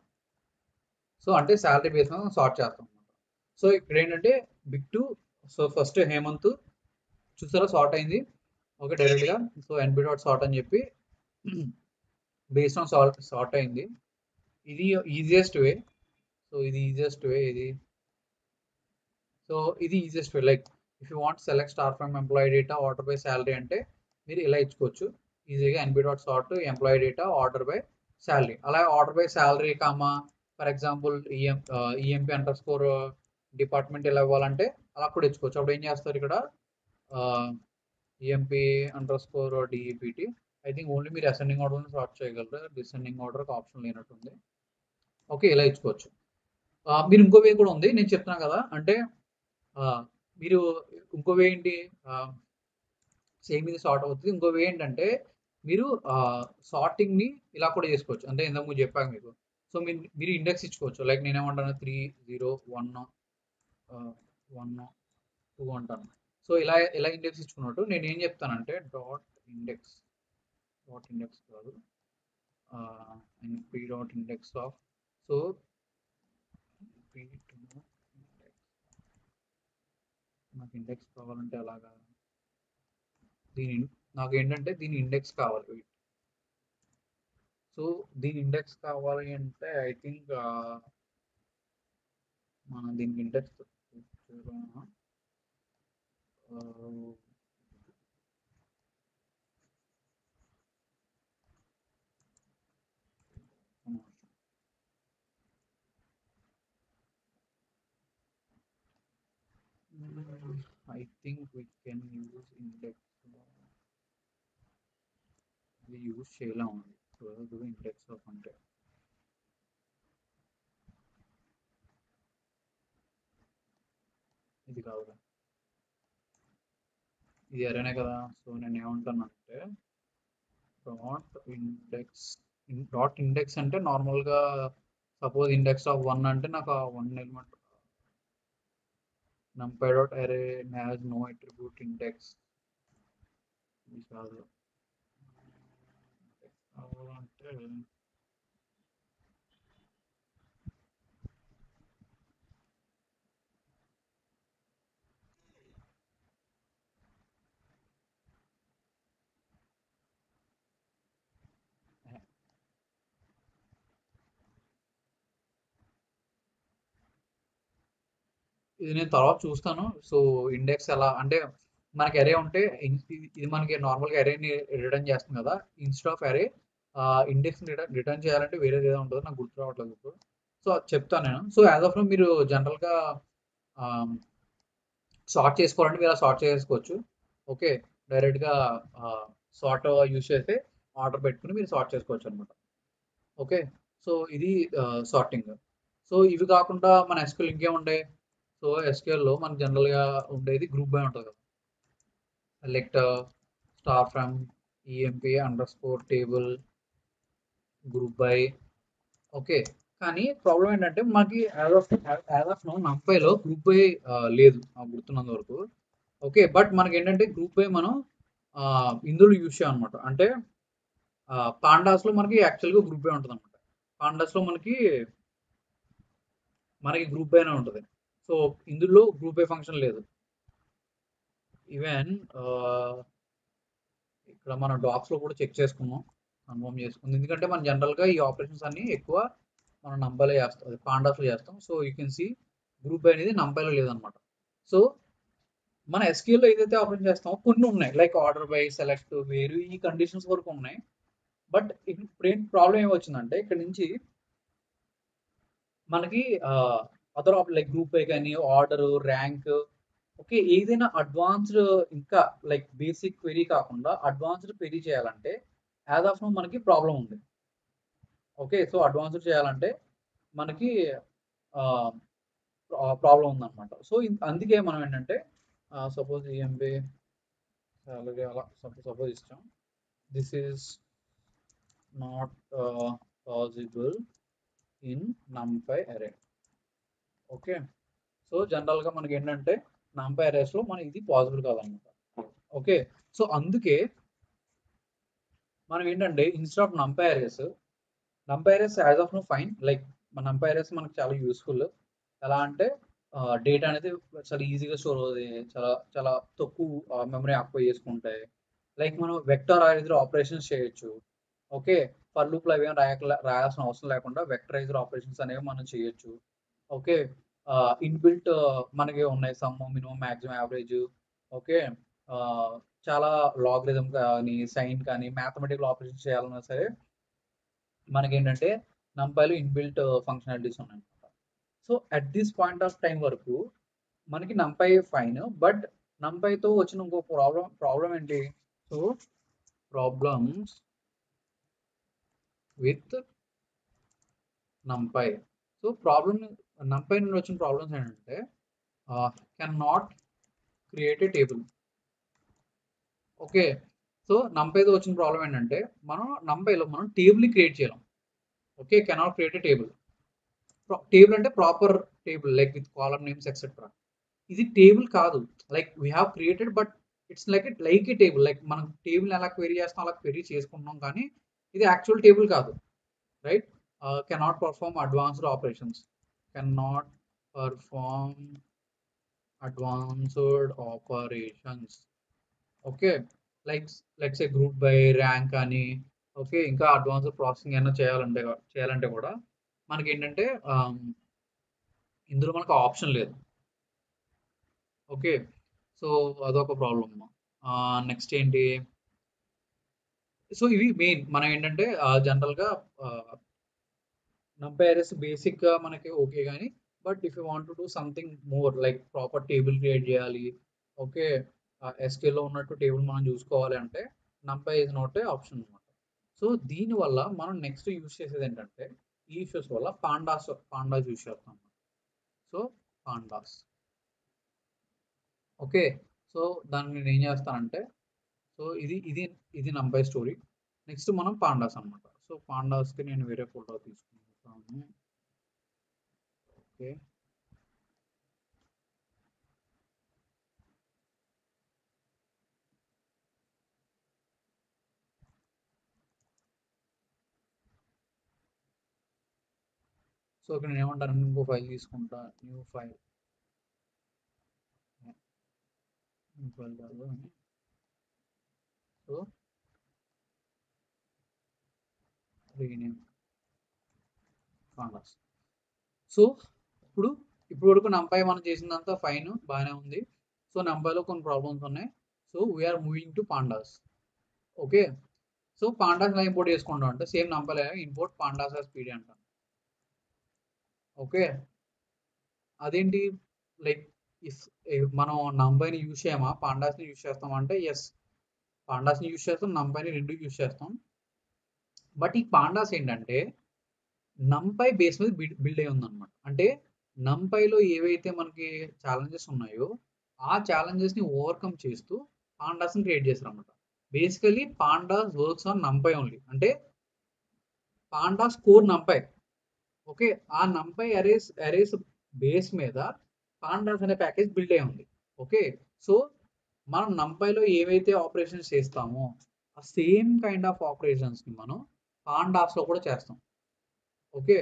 సో అంటే శాలరీ బేస్ మీద సార్ట్ చేస్తాం అనమాట సో ఇక్కడ ఏంటంటే big to so first Hemanth చూసారా సార్ట్ అయింది ఓకే డైరెక్ట్గా సో ఎన్పి డాట్ సార్ట్ అని చెప్పి బేస్డ్ ఆన్ సార్ట్ అయింది ఇది ఈజియెస్ట్ వే సో ఇది ఈజియెస్ట్ వే ఇది సో ఇది easiest way like if you want select star from employee data order by salary అంటే మీరు ఇలా ఇచ్చుకోవచ్చు ఈజీగా NP dot sort employee data order by salary అలా order by salary comma for example EMP underscore department ఎలా ఇవ్వాలంటే అలా కూడా ఇచ్చుకోవచ్చు అప్పుడు ఏం చేస్తారు ఇక్కడ EMP underscore D E P T I think only మీరు అసెండింగ్ ఆర్డర్ని సార్ట్ చేయగలరు డిసెండింగ్ ఆర్డర్కి ఆప్షన్ లేనట్టుంది ఓకే ఇలా ఇచ్చుకోవచ్చు మీరు ఇంకో వే కూడా ఉంది నేను చెప్తున్నాను కదా అంటే మీరు ఇంకో వే ఏంటి సేమ్ ఇది సార్ట్ అవుతుంది ఇంకో వే ఏంటంటే మీరు సార్టింగ్ని ఇలా కూడా చేసుకోవచ్చు అంటే ఇంతకు ముందు చెప్పాక మీకు సో మీరు ఇండెక్స్ ఇచ్చుకోవచ్చు లైక్ నేనేమంటాను 3 0 1 1 2 అంటాను. సో ఇలా ఇండెక్స్ ఇచ్చుకున్నట్టు నేను ఏం చెప్తానంటే డాట్ ఇండెక్స్ కాదు, np dot index of, so నాకు ఇండెక్స్ కావాలంటే అలాగా దీని నాకు ఏంటంటే దీని ఇండెక్స్ కావాలి. సో దీని ఇండెక్స్ కావాలి అంటే ఐ థింక్ మనం దీనికి index I think we can use index. We use Shayla only. So do index of అంటే ఇది కాదుగా, ఇది అరేనే కదా. సో నేను ఏమంటానంటే డాట్ ఇండెక్స్ అంటే నార్మల్గా సపోజ్ ఇండెక్స్ ఆఫ్ 1 అంటే నాకు ఆ 1 element numpy dot array has no attribute index. ఇది కాదు అంటే ఇది నేను తర్వాత చూస్తాను. సో ఇండెక్స్ ఎలా అంటే మనకి అరే ఉంటే ఇది మనకి నార్మల్గా అరేని రిటర్న్ చేస్తుంది కదా. ఇన్స్టెడ్ ఆఫ్ అరే ఇండెక్స్ రిటర్న్ చేయాలంటే వేరేది ఏదో ఉంటుంది, నాకు గుర్తు రావట్లేదు ఇప్పుడు. సో అది చెప్తాను నేను. సో యాజ్ ఆఫ్ నో మీరు జనరల్గా సార్ట్ చేసుకోవాలంటే మీరు సార్ట్ చేసుకోవచ్చు. ఓకే, డైరెక్ట్గా సార్ట్ యూస్ చేస్తే ఆర్డర్ పెట్టుకుని మీరు సార్ట్ చేసుకోవచ్చు అనమాట. ఓకే, సో ఇది సార్టింగ్. సో ఇవి కాకుండా మన ఎస్క్యూఎల్ ఇంకేముండే. సో ఎస్క్యూఎల్లో మనకు జనరల్గా ఉండేది గ్రూప్ బై ఉంటుంది కదా. Select star from EMP underscore table group by. Okay, కానీ ప్రాబ్లం ఏంటంటే మనకి యాజ్ ఆఫ్ నో నంపైలో గ్రూప్ బై లేదు నాకు గుర్తున్నంత వరకు. ఓకే, బట్ మనకి ఏంటంటే గ్రూప్ బై మనం ఇందులో యూస్ చేయాలన్నమాట. అంటే పాండాస్లో మనకి యాక్చువల్గా గ్రూప్ బై ఉంటుంది అనమాట. పాండాస్లో మనకి గ్రూప్ బైనే ఉంటుంది. సో ఇందులో గ్రూప్ బై ఫంక్షన్ లేదు. ఈవెన్ ఇక్కడ మనం డాక్స్లో కూడా చెక్ చేసుకున్నాం, కన్ఫర్మ్ చేసుకుంది. ఎందుకంటే మనం జనరల్గా ఈ ఆపరేషన్స్ అన్ని ఎక్కువ మనం నంపైలో చేస్తాం, అది పాండాస్లో చేస్తాం. So you can see group by అనేది నంపైలో లేదనమాట. సో మన ఎస్క్యూఎల్లో ఏదైతే ఆపరేషన్ చేస్తామో కొన్ని ఉన్నాయి, లైక్ ఆర్డర్ బై, సెలెక్ట్, వేరు ఈ కండిషన్స్ వరకు ఉన్నాయి. బట్ ఇప్పుడు ఏం ప్రాబ్లం ఏమొచ్చిందంటే ఇక్కడ నుంచి మనకి అదర్ లైక్ గ్రూప్ బై కానీ ఆర్డర్, ర్యాంక్, ఓకే, ఏదైనా అడ్వాన్స్డ్ ఇంకా లైక్ బేసిక్ క్వెరీ కాకుండా అడ్వాన్స్డ్ క్వెరీ చేయాలంటే యాజ్ ఆఫ్ నో మనకి ప్రాబ్లం ఉంది. ఓకే, సో అడ్వాన్స్డ్ చేయాలంటే మనకి ప్రాబ్లం ఉందన్నమాట. సో అందుకే మనం ఏంటంటే సపోజ్ ఈఎంపీ సాలరీ అలా సపోజ్ ఇస్తాం, this is not possible in numpy array. Okay, so జనరల్గా మనకి ఏంటంటే numpy arraysలో మన ఇది పాసిబుల్ కాదనమాట. ఓకే, సో అందుకే మనం ఏంటంటే instead of numpy arrays as of no fine, like మన numpy arrays మనకు చాలా యూస్ఫుల్. ఎలా అంటే డేటా అనేది చాలా ఈజీగా స్టోర్ అవుతుంది, చాలా చాలా తక్కువ మెమరీ ఆక్యుపై చేసుకుంటాయి. లైక్ మనం వెక్టరైజ్డ్ ఆపరేషన్స్ చేయొచ్చు. ఓకే, ఫర్ లూప్లో అవి రాయాల్సిన అవసరం లేకుండా వెక్టరైజ్డ్ ఆపరేషన్స్ అనేవి మనం చేయొచ్చు. ఓకే, ఇన్బిల్ట్ మనకి ఉన్నాయి some, minimum, maximum, average. Okay, చాలా లాగరిథం కానీ సైన్ కానీ మ్యాథమెటికల్ ఆపరేషన్స్ చేయాలన్నా సరే మనకి ఏంటంటే నంపైలో ఇన్బిల్ట్ ఫంక్షనాలిటీస్ ఉన్నాయి. So at this point of time వరకు మనకి నంపై ఫైన్, బట్ నంపైతో వచ్చిన ఇంకో ప్రాబ్లం ఏంటి. So problems with NumPy. So NumPy నుండి వచ్చిన ప్రాబ్లమ్స్ ఏంటంటే can not create a table. Okay, so నంపైతో వచ్చిన ప్రాబ్లం ఏంటంటే నంపైలో మనం టేబుల్ క్రియేట్ చేయలేం. Okay, can not create a table. Table అంటే proper table like with column names etcetera. ఇది టేబుల్ కాదు, like we have created but it's like a table, like మనం టేబుల్ ఎలా క్వెరీ చేస్తాం అలా క్వెరీ చేసుకుంటున్నాం, కానీ ఇది యాక్చువల్ టేబుల్ కాదు, right. Cannot perform advanced operations, cannot perform advanced operations. Okay, like let's A group by rank అని, ఓకే, ఇంకా అడ్వాన్స్డ్ ప్రాసెసింగ్ అయినా చేయాలంటే కూడా మనకి ఏంటంటే ఇందులో మనకు ఆప్షన్ లేదు. ఓకే, సో అదొక ప్రాబ్లమ్. నెక్స్ట్ ఏంటి, సో ఇవి మెయిన్ మనం ఏంటంటే జనరల్గా numpy arrays బేసిక్గా మనకి ఓకే, కానీ but if you want to do something more like proper table create చేయాలి, ఓకే, ఎస్క్యూఎల్లో ఉన్నట్టు టేబుల్ మనం చూసుకోవాలి అంటే numpy is not a option అనమాట. సో దీనివల్ల మనం నెక్స్ట్ యూజ్ చేసేది ఏంటంటే ఈ ఇష్యూస్ వల్ల పాండాస్ యూజ్ చేస్తాం. సో పాండాస్, ఓకే, సో దాన్ని నేను ఏం చేస్తానంటే, సో ఇది numpy స్టోరీ. నెక్స్ట్ మనం పాండాస్ అనమాట. సో పాండాస్కి నేను వేరే ఫోటో తీసుకుంటాను. ఓకే, సో ఇక్కడ నేను ఏమంటాను, ఇంకో ఫైల్ తీసుకుంటా, న్యూ ఫైల్ కాదు, సో రీనేమ్ పాండాస్. సో ఇప్పుడు వరకు numpy మనం చేసిందంతా ఫైన్, బాగానే ఉంది. సో numpyలో కొన్ని ప్రాబ్లమ్స్ ఉన్నాయి. So we're moving to pandas. Okay, so pandas ఎలా ఇంపోర్ట్ చేసుకుంటాం అంటే same numpy import pandas as PD అంటాం. ఓకే, అదేంటి, లైక్ మనం numpyని యూజ్ చేయమా పాండాస్ని యూజ్ చేస్తాం అంటే ఎస్, పాండాస్ని యూజ్ చేస్తాం, numpyని రెండు యూజ్ చేస్తాం. బట్ ఈ పాండాస్ ఏంటంటే numpy బేస్ మీద బిల్డ్ అయి ఉందన్నమాట. అంటే numpyలో ఏవైతే మనకి ఛాలెంజెస్ ఉన్నాయో ఆ ఛాలెంజెస్ని ఓవర్కమ్ చేస్తూ పాండాస్ని క్రియేట్ చేస్తారు అనమాట. Basically pandas works on numpy only, అంటే పాండాస్ కోర్ numpy. ఓకే, ఆ numpy అరేస్ బేస్ మీద పాండాస్ అనే ప్యాకేజ్ బిల్డ్ అయి ఉంది. ఓకే, సో మనం numpyలో ఏవైతే ఆపరేషన్స్ చేస్తామో ఆ సేమ్ కైండ్ ఆఫ్ ఆపరేషన్స్ని మనం పాండాస్లో కూడా చేస్తాం. ఓకే,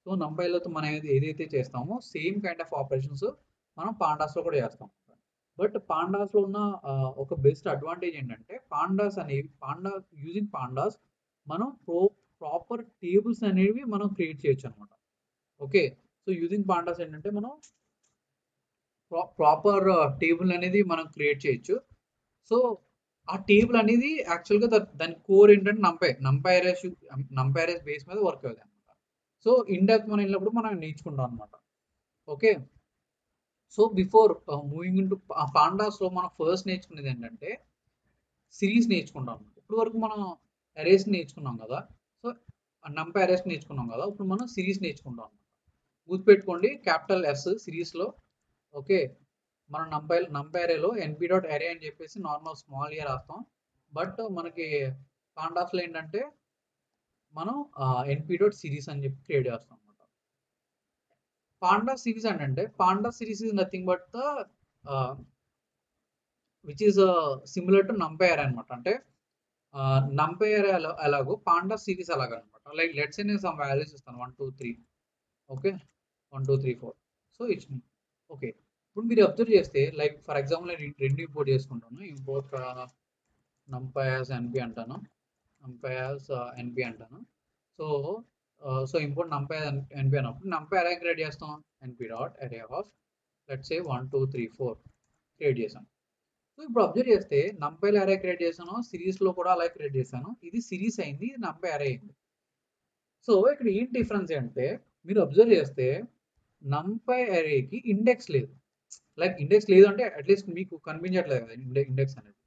సో numpyలో మనం ఏదైతే చేస్తామో సేమ్ కైండ్ ఆఫ్ ఆపరేషన్స్ మనం పాండాస్లో కూడా చేస్తాం. బట్ పాండాస్లో ఉన్న ఒక బెస్ట్ అడ్వాంటేజ్ ఏంటంటే యూజింగ్ పాండాస్ మనం ప్రాపర్ టేబుల్స్ అనేవి మనం క్రియేట్ చేయొచ్చు అనమాట. ఓకే, సో యూజింగ్ పాండాస్ ఏంటంటే మనం ప్రాపర్ టేబుల్ అనేది మనం క్రియేట్ చేయొచ్చు. సో ఆ టేబుల్ అనేది యాక్చువల్గా దాని కోర్ ఏంటంటే numpy arrays బేస్ మీద వర్క్ అవుతుంది అనమాట. సో ఇండెప్త్ మనం వెళ్ళినప్పుడు మనం నేర్చుకుంటాం అనమాట. Okay, so before moving into పాండాస్లో మనం ఫస్ట్ నేర్చుకునేది ఏంటంటే సిరీస్ నేర్చుకుంటాం. ఇప్పుడు వరకు మనం అరేస్ నేర్చుకున్నాం కదా, సో numpy arrays నేర్చుకున్నాం కదా, ఇప్పుడు మనం సిరీస్ నేర్చుకుంటాం అనమాట. గుర్తుపెట్టుకోండి, క్యాపిటల్ ఎస్ సిరీస్లో. ఓకే, మనం numpy arrayలో np.array అని చెప్పేసి నార్మల్ స్మాల్ ఏ రాస్తాం. బట్ మనకి పాండాస్లో ఏంటంటే మనం np.series అని చెప్పి క్రియేట్ చేస్తాం అనమాట. పాండాస్ సిరీస్ అంటే pandas series is nothing but the which is similar to numpy array అనమాట. అంటే numpy array ఎలాగో పాండాస్ సిరీస్ అలాగనమాట. లైక్ లెట్స్ నేను సమ్ వాల్యూస్ ఇస్తాను 1 2 3. ఓకే, 1 2 3 4. సో ఇచ్చింది. ఓకే, ఇప్పుడు మీరు అబ్జర్వ్ చేస్తే లైక్ ఫర్ ఎగ్జాంపుల్ నేను రెండు ఇంపోర్ట్ చేసుకుంటాను. ఇంపోర్ట్ numpy as np అంటాను, numpy as np అంటాను. So import numpy as np అన్నప్పుడు numpy array క్రియేట్ చేస్తాం, np.array of let's say 1 2 3 4 create చేసాం. సో ఇప్పుడు అబ్జర్వ్ చేస్తే numpyలో అరే క్రియేట్ చేశాను, సిరీస్లో కూడా అలా క్రియేట్ చేశాను. ఇది సిరీస్ అయింది, ఇది numpy array అయింది. సో ఇక్కడ ఏంటి డిఫరెన్స్ అంటే మీరు అబ్జర్వ్ చేస్తే numpy arrayకి ఇండెక్స్ లేదు. లైక్ ఇండెక్స్ లేదు అంటే అట్లీస్ట్ మీకు కనిపించట్లేదు కదా ఇండెక్స్ అనేది.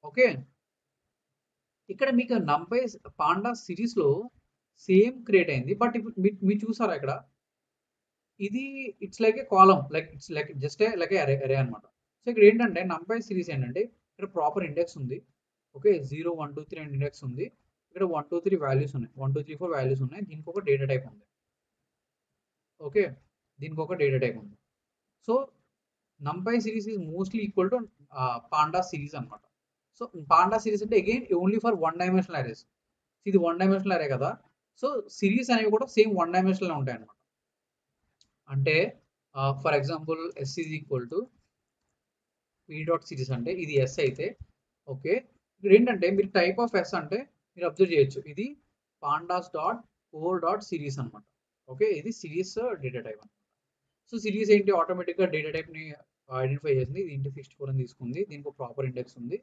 ఓకే, ఇక్కడ మీకు numpy పాండాస్ సిరీస్లో సేమ్ క్రియేట్ అయింది. బట్ ఇప్పుడు మీరు చూసారా ఇక్కడ ఇది it's like A column, like it's like just like ఏ అరే అనమాట. సో ఇక్కడ ఏంటంటే numpy సిరీస్ ఏంటంటే ఇక్కడ ప్రాపర్ ఇండెక్స్ ఉంది. ఓకే, 0 1 2 3 అండ్ ఇండెక్స్ ఉంది. ఇక్కడ 1 2 3 వాల్యూస్ ఉన్నాయి, 1 2 3 4 వాల్యూస్ ఉన్నాయి. దీనికి ఒక డేటా టైప్ ఉంది. ఓకే, దీనికి ఒక డేటా టైప్ ఉంది. So numpy series is mostly equal to panda series అనమాట. సో పాండా సిరీస్ అంటే again only for one dimensional arrays. ఇది వన్ డైమెన్షనల్ అరే కదా, సో సిరీస్ అనేవి కూడా సేమ్ వన్ డైమెన్షనల్ ఉంటాయి అనమాట. అంటే for example S is equal to P dot series అంటే ఇది ఎస్ అయితే ఓకే, ఇక్కడ ఏంటంటే మీరు టైప్ ఆఫ్ ఎస్ అంటే మీరు అబ్జర్వ్ చేయొచ్చు, ఇది pandas dot core dot series అనమాట. ఓకే, ఇది సిరీస్ డేటా టైప్ అనమాట. సో సిరీస్ ఏంటి, ఆటోమేటిక్గా డేటా టైప్ని ఐడెంటిఫై చేసింది, ఇది ఇంటి 64 అని తీసుకుంది, దీనికి ప్రాపర్ ఇండెక్స్ ఉంది.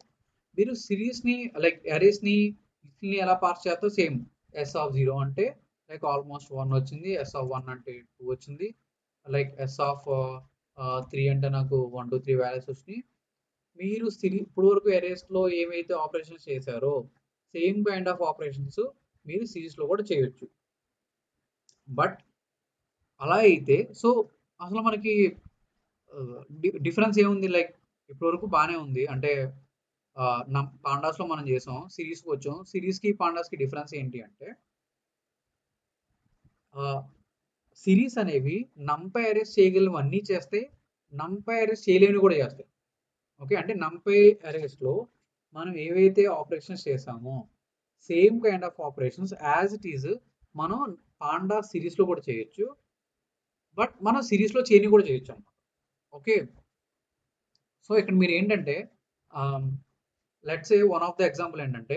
మీరు సిరీస్ని లైక్ అరేస్ని ని ఎలా పార్స్ చేస్తారో సేమ్ ఎస్ ఆఫ్ 0 అంటే లైక్ ఆల్మోస్ట్ 1 వచ్చింది, ఎస్ ఆఫ్ 1 అంటే 2 వచ్చింది, లైక్ ఎస్ ఆఫ్ 3 అంటే నాకు 1 2 3 వాల్యూస్ వచ్చినాయి. మీరు ఇప్పుడు వరకు అరేస్లో ఏమైతే ఆపరేషన్స్ చేశారో సేమ్ కైండ్ ఆఫ్ ఆపరేషన్స్ మీరు సిరీస్లో కూడా చేయొచ్చు. బట్ అలా అయితే సో అసలు మనకి డిఫరెన్స్ ఏముంది, లైక్ ఇప్పటి వరకు బాగానే ఉంది అంటే పాండాస్లో మనం చేసాం, సిరీస్కి వచ్చాం, సిరీస్కి పాండాస్కి డిఫరెన్స్ ఏంటి అంటే సిరీస్ అనేవి నంపై అరేస్ చేయగలిగినవన్నీ చేస్తే, నంపై అరేస్ చేయలేని కూడా చేస్తాయి. ఓకే, అంటే నంపై అరేస్లో మనం ఏవైతే ఆపరేషన్స్ చేసామో same kind of operations as it is మనం పాండా సిరీస్లో కూడా చేయొచ్చు, బట్ మనం సిరీస్లో చేయని కూడా చేయొచ్చు అన్నమాట. ఓకే, సో ఇక్కడ మీరు ఏంటంటే let's say one of the example ఏంటంటే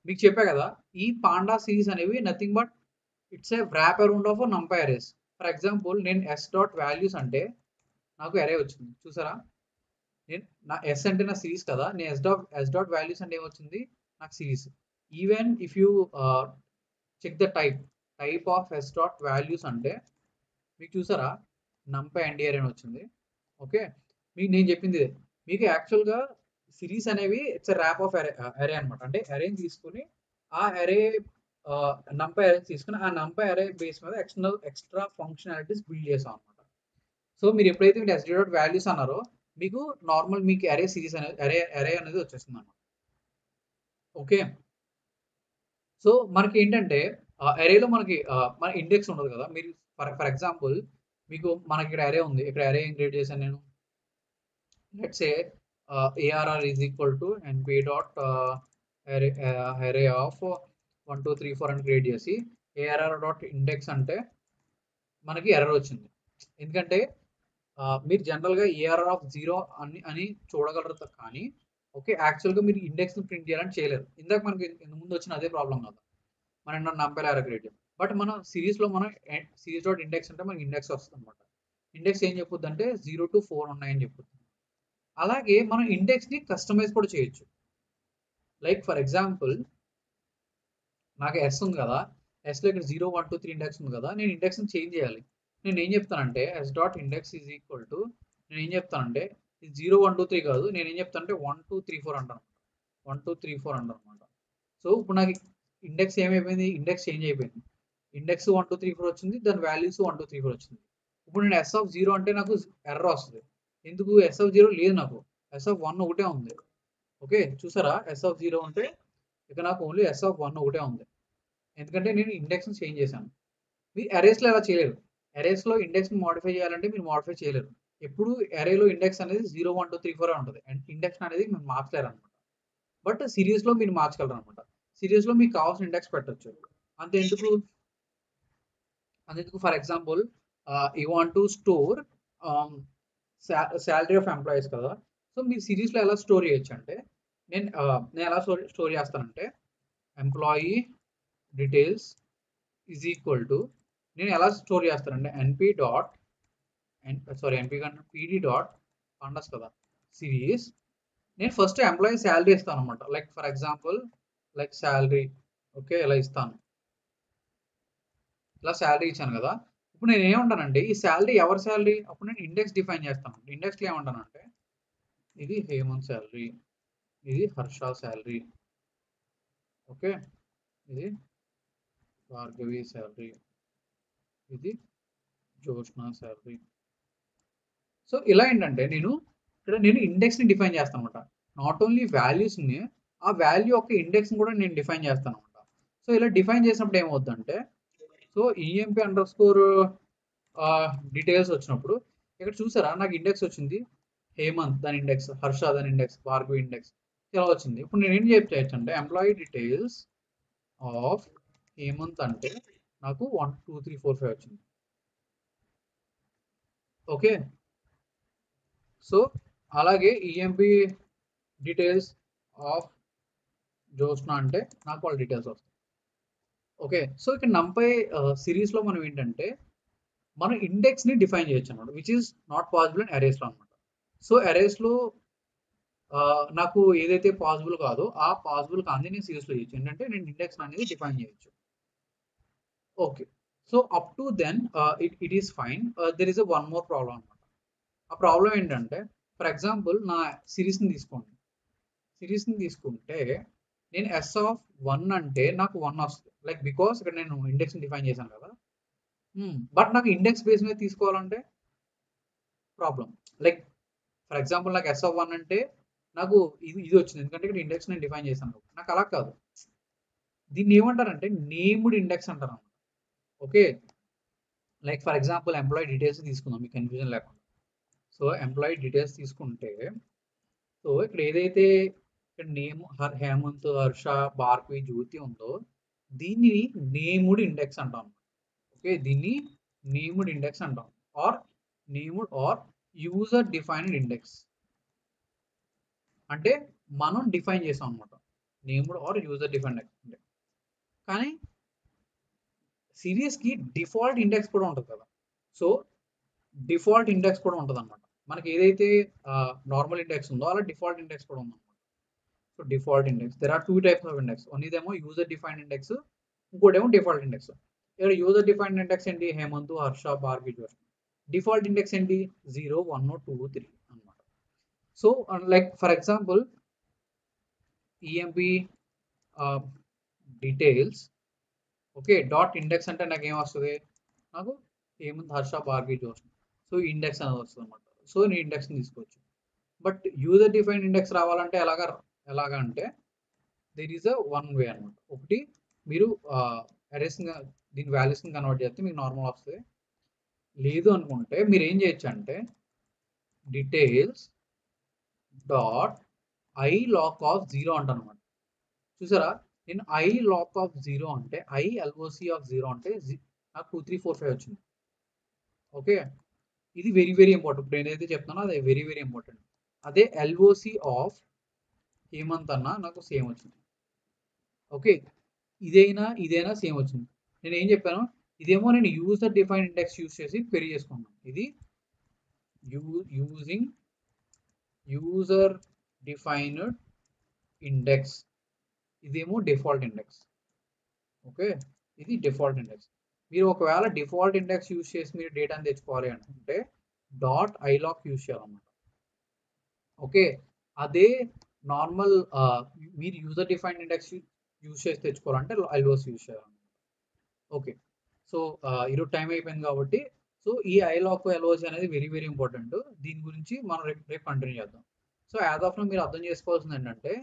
మీకు చెప్పా కదా, ఈ పాండా సిరీస్ అనేవి nothing but it's a wrap around of నంపై arrays. For example నేను ఎస్ డాట్ వాల్యూస్ అంటే నాకు అరే వచ్చింది చూసారా, నేను నా ఎస్ అంటే నా సిరీస్ కదా, నేను ఎస్ డాట్ వాల్యూస్ అంటే ఏమొచ్చింది నాకు series. Even if you check the type of S dot values అంటే మీకు చూసారా నంపై ఎన్డిఆర్ అని వచ్చింది. ఓకే, మీకు నేను చెప్పింది మీకు యాక్చువల్గా సిరీస్ అనేవి ఇట్స్ ర్యాప్ ఆఫ్ అరే అనమాట. అంటే అరేని తీసుకుని ఆ అరే నంపై అరే తీసుకుని ఆ నంపై అరే బేస్ మీద ఎక్స్ట్రా ఫంక్షనాలిటీస్ బిల్డ్ చేసాం అనమాట. సో మీరు ఎప్పుడైతే మీరు ఎస్డి డాట్ వాల్యూస్ అన్నారో మీకు నార్మల్ మీకు అరే సిరీస్ అనేది అరే అనేది వచ్చేస్తుంది అనమాట. ఓకే, సో మనకి ఏంటంటే అరేలో మనకి మన ఇండెక్స్ ఉండదు కదా, మీరు ఫర్ ఎగ్జాంపుల్ మీకు మనకి ఇక్కడ అరే ఉంది, ఇక్కడ అరే ఏం క్రియేట్ చేశాను నేను, let's say ARR is equal to np dot array of 1 2 3 4 అని క్రియేట్ చేసి ARR డాట్ ఇండెక్స్ అంటే మనకి ఎర్రర్ వచ్చింది. ఎందుకంటే మీరు జనరల్గా ARR ఆఫ్ 0 అని చూడగలరు కానీ ఓకే, యాక్చువల్గా మీరు ఇండెక్స్ని ప్రింట్ చేయాలని చేయలేరు. ఇందాక మనకి ముందు వచ్చిన అదే ప్రాబ్లం కదా, మనం నంబర్ ARR క్రియేట్ చేయాలి, బట్ మనం సిరీస్లో మనం సిరీస్ డాట్ ఇండెక్స్ అంటే మనకి ఇండెక్స్ వస్తుంది అనమాట. ఇండెక్స్ ఏం చెప్పుద్ది అంటే 0 to 4 ఉన్నాయని చెప్పుద్ది. అలాగే మనం ఇండెక్స్ని కస్టమైజ్ కూడా చేయొచ్చు. లైక్ ఫర్ ఎగ్జాంపుల్ నాకు ఎస్ ఉంది కదా, ఎస్లో ఇక్కడ 0 1 2 3 ఇండెక్స్ ఉంది కదా, నేను ఇండెక్స్ని చేంజ్ చేయాలి. నేను ఏం చెప్తానంటే S dot index is equal to, నేను ఏం చెప్తానంటే ఇది 0 1 2 3 కాదు, నేను ఏం చెప్తానంటే 1 2 3 4 అంటాను, 1 2 3 4 అంటాను అనమాట. సో ఇప్పుడు నాకు ఇండెక్స్ ఏమైపోయింది, ఇండెక్స్ చేంజ్ అయిపోయింది, ఇండెక్స్ 1 2 3 4 వచ్చింది, దాని వాల్యూస్ 1 2 3 4 వచ్చింది. ఇప్పుడు నేను ఎస్ ఆఫ్ 0 అంటే నాకు ఎర్రర్ వస్తుంది, ఎందుకు ఎస్ ఆఫ్ 0 లేదు, నాకు ఎస్ ఆఫ్ 1 ఒకటే ఉంది. ఓకే, చూసారా ఎస్ ఆఫ్ 0 ఉంటే ఇక నాకు ఓన్లీ ఎస్ ఆఫ్ 1 ఒకటే ఉంది, ఎందుకంటే నేను ఇండెక్స్ని చేంజ్ చేశాను. మీరు అరేస్లో ఎలా చేయలేరు, అరేస్లో ఇండెక్స్ని మోడిఫై చేయాలంటే మీరు మోడిఫై చేయలేరు. ఎప్పుడు అరేలో ఇండెక్స్ అనేది 0 1 2 3 4 ఉంటుంది, అండ్ ఇండెక్స్ అనేది మీరు మార్చలేరు అనమాట. బట్ సిరీస్లో మీరు మార్చగలరు అనమాట, సిరీస్లో మీకు కావాల్సిన ఇండెక్స్ పెట్టచ్చు. అంతెందుకు for example you want to store salary of employees కదా, సో మీరు సిరీస్లో ఎలా స్టోర్ చేయొచ్చు అంటే నేను ఎలా స్టోర్ చేస్తానంటే employee details is equal to, నేను ఎలా స్టోర్ చేస్తానంటే ఎన్పి డాట్ ఎన్పి కంటే పీడీ డాట్ పండస్ కదా సిరీస్, నేను ఫస్ట్ ఎంప్లాయీ శాలరీ ఇస్తాను అనమాట. Like for example like salary, okay ఇలా ఇస్తాను, ఇలా శాలరీ ఇచ్చాను కదా. ఇప్పుడు నేను ఏమంటానంటే ఈ శాలరీ ఎవరి శాలరీ, అప్పుడు నేను ఇండెక్స్ డిఫైన్ చేస్తాను. ఇండెక్స్లో ఏమంటానంటే ఇది హేమంత్ శాలరీ, ఇది హర్ష శాలరీ, ఓకే ఇది భార్గవి శాలరీ, ఇది జోష్నా శాలరీ. సో ఇలా ఏంటంటే నేను ఇండెక్స్ని డిఫైన్ చేస్తాను అనమాట. నాట్ ఓన్లీ వాల్యూస్ని, ఆ వాల్యూ యొక్క ఇండెక్స్ని కూడా నేను డిఫైన్ చేస్తాను అనమాట. సో ఇలా డిఫైన్ చేసినప్పుడు ఏమవుతుందంటే so EMP under score details వచ్చినప్పుడు ఇక్కడ చూసారా నాకు ఇండెక్స్ వచ్చింది, హేమంత్ దాని ఇండెక్స్, హర్ష దాని ఇండెక్స్, భార్గవి ఇండెక్స్ ఇలా వచ్చింది. ఇప్పుడు నేను ఏం చేయొచ్చు అంటే ఎంప్లాయీ డీటెయిల్స్ ఆఫ్ హేమంత్ అంటే నాకు 1 2 3 4 5 వచ్చింది. ఓకే, సో అలాగే ఈఎంపి డీటెయిల్స్ ఆఫ్ జోష్న అంటే నాకు వాళ్ళ డీటెయిల్స్ వస్తాయి. ఓకే, సో ఇక్కడ నంపై సిరీస్లో మనం ఏంటంటే మనం ఇండెక్స్ని డిఫైన్ చేయొచ్చు అనమాట, which is not possible in అరేస్లో అనమాట. సో అరేస్లో నాకు ఏదైతే పాసిబుల్ కాదో ఆ పాసిబుల్ కాంది నేను సిరీస్లో చేయొచ్చు. ఏంటంటే నేను ఇండెక్స్ అనేది డిఫైన్ చేయొచ్చు. Okay, so up to then it is fine. There is one more problem అనమాట. ఆ ప్రాబ్లం ఏంటంటే ఫర్ ఎగ్జాంపుల్ నా సిరీస్ని తీసుకోండి. సిరీస్ని తీసుకుంటే నేను S(1) అంటే నాకు 1 వస్తుంది, లైక్ బికాస్ ఇక్కడ నేను ఇండెక్స్ని డిఫైన్ చేశాను కదా. బట్ నాకు ఇండెక్స్ బేస్ మీద తీసుకోవాలంటే ప్రాబ్లం. లైక్ ఫర్ ఎగ్జాంపుల్ నాకు S(1) అంటే నాకు ఇది వచ్చింది, ఎందుకంటే ఇక్కడ ఇండెక్స్ నేను డిఫైన్ చేశాను. నాకు అలా కాదు, దీన్ని ఏమంటారంటే నేమ్డ్ ఇండెక్స్ అంటారు అన్నమాట. Okay, like for example employee details తీసుకుందాం మీకు కన్ఫ్యూజన్ లేకుండా. సో ఎంప్లాయీ డీటెయిల్స్ తీసుకుంటే సో ఇక్కడ ఏదైతే ఇక్కడ నేమ్ హేమంత్, హర్ష, భార్గవి, జ్యోతి ఉందో దీన్ని నేమ్డ్ ఇండెక్స్ అంటాం. ఓకే, దీన్ని నేమ్డ్ ఇండెక్స్ అంటాం, or named or user defined index. అంటే మనం డిఫైన్ చేసాం అనమాట, named or user defined index. కానీ సిరీస్కి డిఫాల్ట్ ఇండెక్స్ కూడా ఉంటుంది కదా. సో డిఫాల్ట్ ఇండెక్స్ కూడా ఉంటుంది అనమాట. మనకి ఏదైతే నార్మల్ ఇండెక్స్ ఉందో అలా డిఫాల్ట్ ఇండెక్స్ కూడా ఉందన్నమాట. So default index, there are 2 types of index. One ఇదేమో యూజర్ డిఫైన్డ్ ఇండెక్స్, ఇంకోటేమో డిఫాల్ట్ ఇండెక్స్. ఇక్కడ యూజర్ డిఫైన్డ్ ఇండెక్స్ ఏంటి, హేమంత్, హర్ష, భార్గవి, జోష్న. డిఫాల్ట్ ఇండెక్స్ ఏంటి, 0 1 2 3 అనమాట. So like for example EMP details okay dot index అంటే నాకు ఏం వస్తుంది, నాకు హేమంత్, హర్ష, భార్గవి, జోష్న. సో ఇండెక్స్ అనేది వస్తుంది అనమాట. సో నేను ఇండెక్స్ని తీసుకోవచ్చు. బట్ యూజర్ డిఫైన్డ్ ఇండెక్స్ రావాలంటే ఎలాగా అంటే దేర్ ఈజ్ వన్ వే అనమాట. ఒకటి మీరు అరేస్ని దీని వాల్యూస్ని కన్వర్ట్ చేస్తే మీకు నార్మల్ వస్తుంది. లేదు అనుకుంటే మీరు ఏం చేయొచ్చు అంటే details dot iloc of 0 అంటాను అనమాట. చూసారా, నేను ఐ లాక్ ఆఫ్ 0 అంటే LOC ఆఫ్ 0 అంటే నాకు 2 3 4 5 వచ్చింది. ఓకే, ఇది వెరీ వెరీ ఇంపార్టెంట్. ఇప్పుడు ఏదైతే చెప్తానో అది వెరీ వెరీ ఇంపార్టెంట్. అదే LOC ఆఫ్ హేమంత్ అన్న నాకు సేమ్ వచ్చింది. ఓకే, ఇదైనా సేమ్ వచ్చింది. నేను ఏం చెప్పాను, ఇదేమో నేను యూజర్ డిఫైన్ ఇండెక్స్ యూజ్ చేసి క్వెరీ చేసుకున్నాను. ఇది యూజింగ్ యూజర్ డిఫైన్డ్ ఇండెక్స్, ఇదేమో డిఫాల్ట్ ఇండెక్స్. ఓకే, ఇది డిఫాల్ట్ ఇండెక్స్. మీరు ఒకవేళ డిఫాల్ట్ ఇండెక్స్ యూజ్ చేసి మీరు డేటాని తెచ్చుకోవాలి అనుకుంటే డాట్ ఐలాక్ యూజ్ చేయాలన్నమాట. ఓకే, అదే నార్మల్ మీరు యూజర్ డిఫైన్డ్ ఇండెక్స్ యూజ్ చేసి తెచ్చుకోవాలంటే LOC యూజ్ చేయాలన్నమాట. ఓకే, సో ఈరోజు టైం అయిపోయింది కాబట్టి సో ఈ ఐలాక్ LOC అనేది వెరీ వెరీ ఇంపార్టెంట్. దీని గురించి మనం రేపు కంటిన్యూ చేద్దాం. సో యాజ్ ఆఫ్ నౌ మీరు అర్థం చేసుకోవాల్సింది ఏంటంటే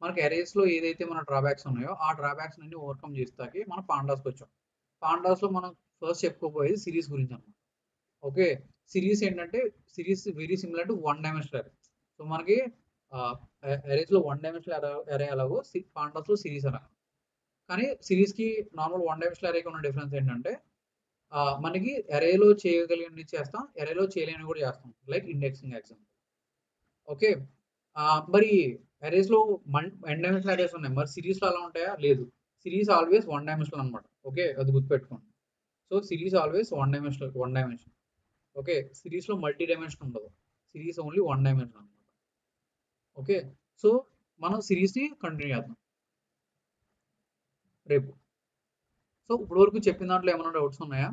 మనకి అరేస్లో ఏదైతే మన డ్రాబ్యాక్స్ ఉన్నాయో ఆ డ్రాబ్యాక్స్ అన్ని ఓవర్కమ్ చేస్తాకి మనం పాండాస్కి వచ్చాం. పాండాస్లో మనం ఫస్ట్ చెప్పుకోబోయేది సిరీస్ గురించి అనమాట. ఓకే, సిరీస్ ఏంటంటే series very similar to 1 dimensional array. So మనకి అరేస్లో 1 డైమెన్షనల్ అరే అలాగో పాండాస్లో సిరీస్ అలాగా. కానీ సిరీస్కి నార్మల్ 1 డైమెన్షనల్ అరేకి ఉన్న డిఫరెన్స్ ఏంటంటే మనకి అరేలో చేయగలిగినవి చేస్తాం, అరేలో చేయలేనివి కూడా చేస్తాం, లైక్ ఇండెక్సింగ్ ఎగ్జాంపుల్. ఓకే, మరి అరేస్లో n డైమెన్షనల్ అరేస్ ఉన్నాయి, మరి సిరీస్లో అలా ఉంటాయా, లేదు. సిరీస్ ఆల్వేస్ 1 డైమెన్షనల్ అనమాట. ఓకే, అది గుర్తుపెట్టుకోండి. So series always 1 dimension. Okay, సిరీస్లో మల్టీ డైమెన్షన్ ఉండదు, సిరీస్ ఓన్లీ 1 డైమెన్షన్ అనమాట. ఓకే, సో మనం సిరీస్ని కంటిన్యూ చేద్దాం రేపు. సో ఇప్పుడు వరకు చెప్పిన దాంట్లో ఏమైనా డౌట్స్ ఉన్నాయా?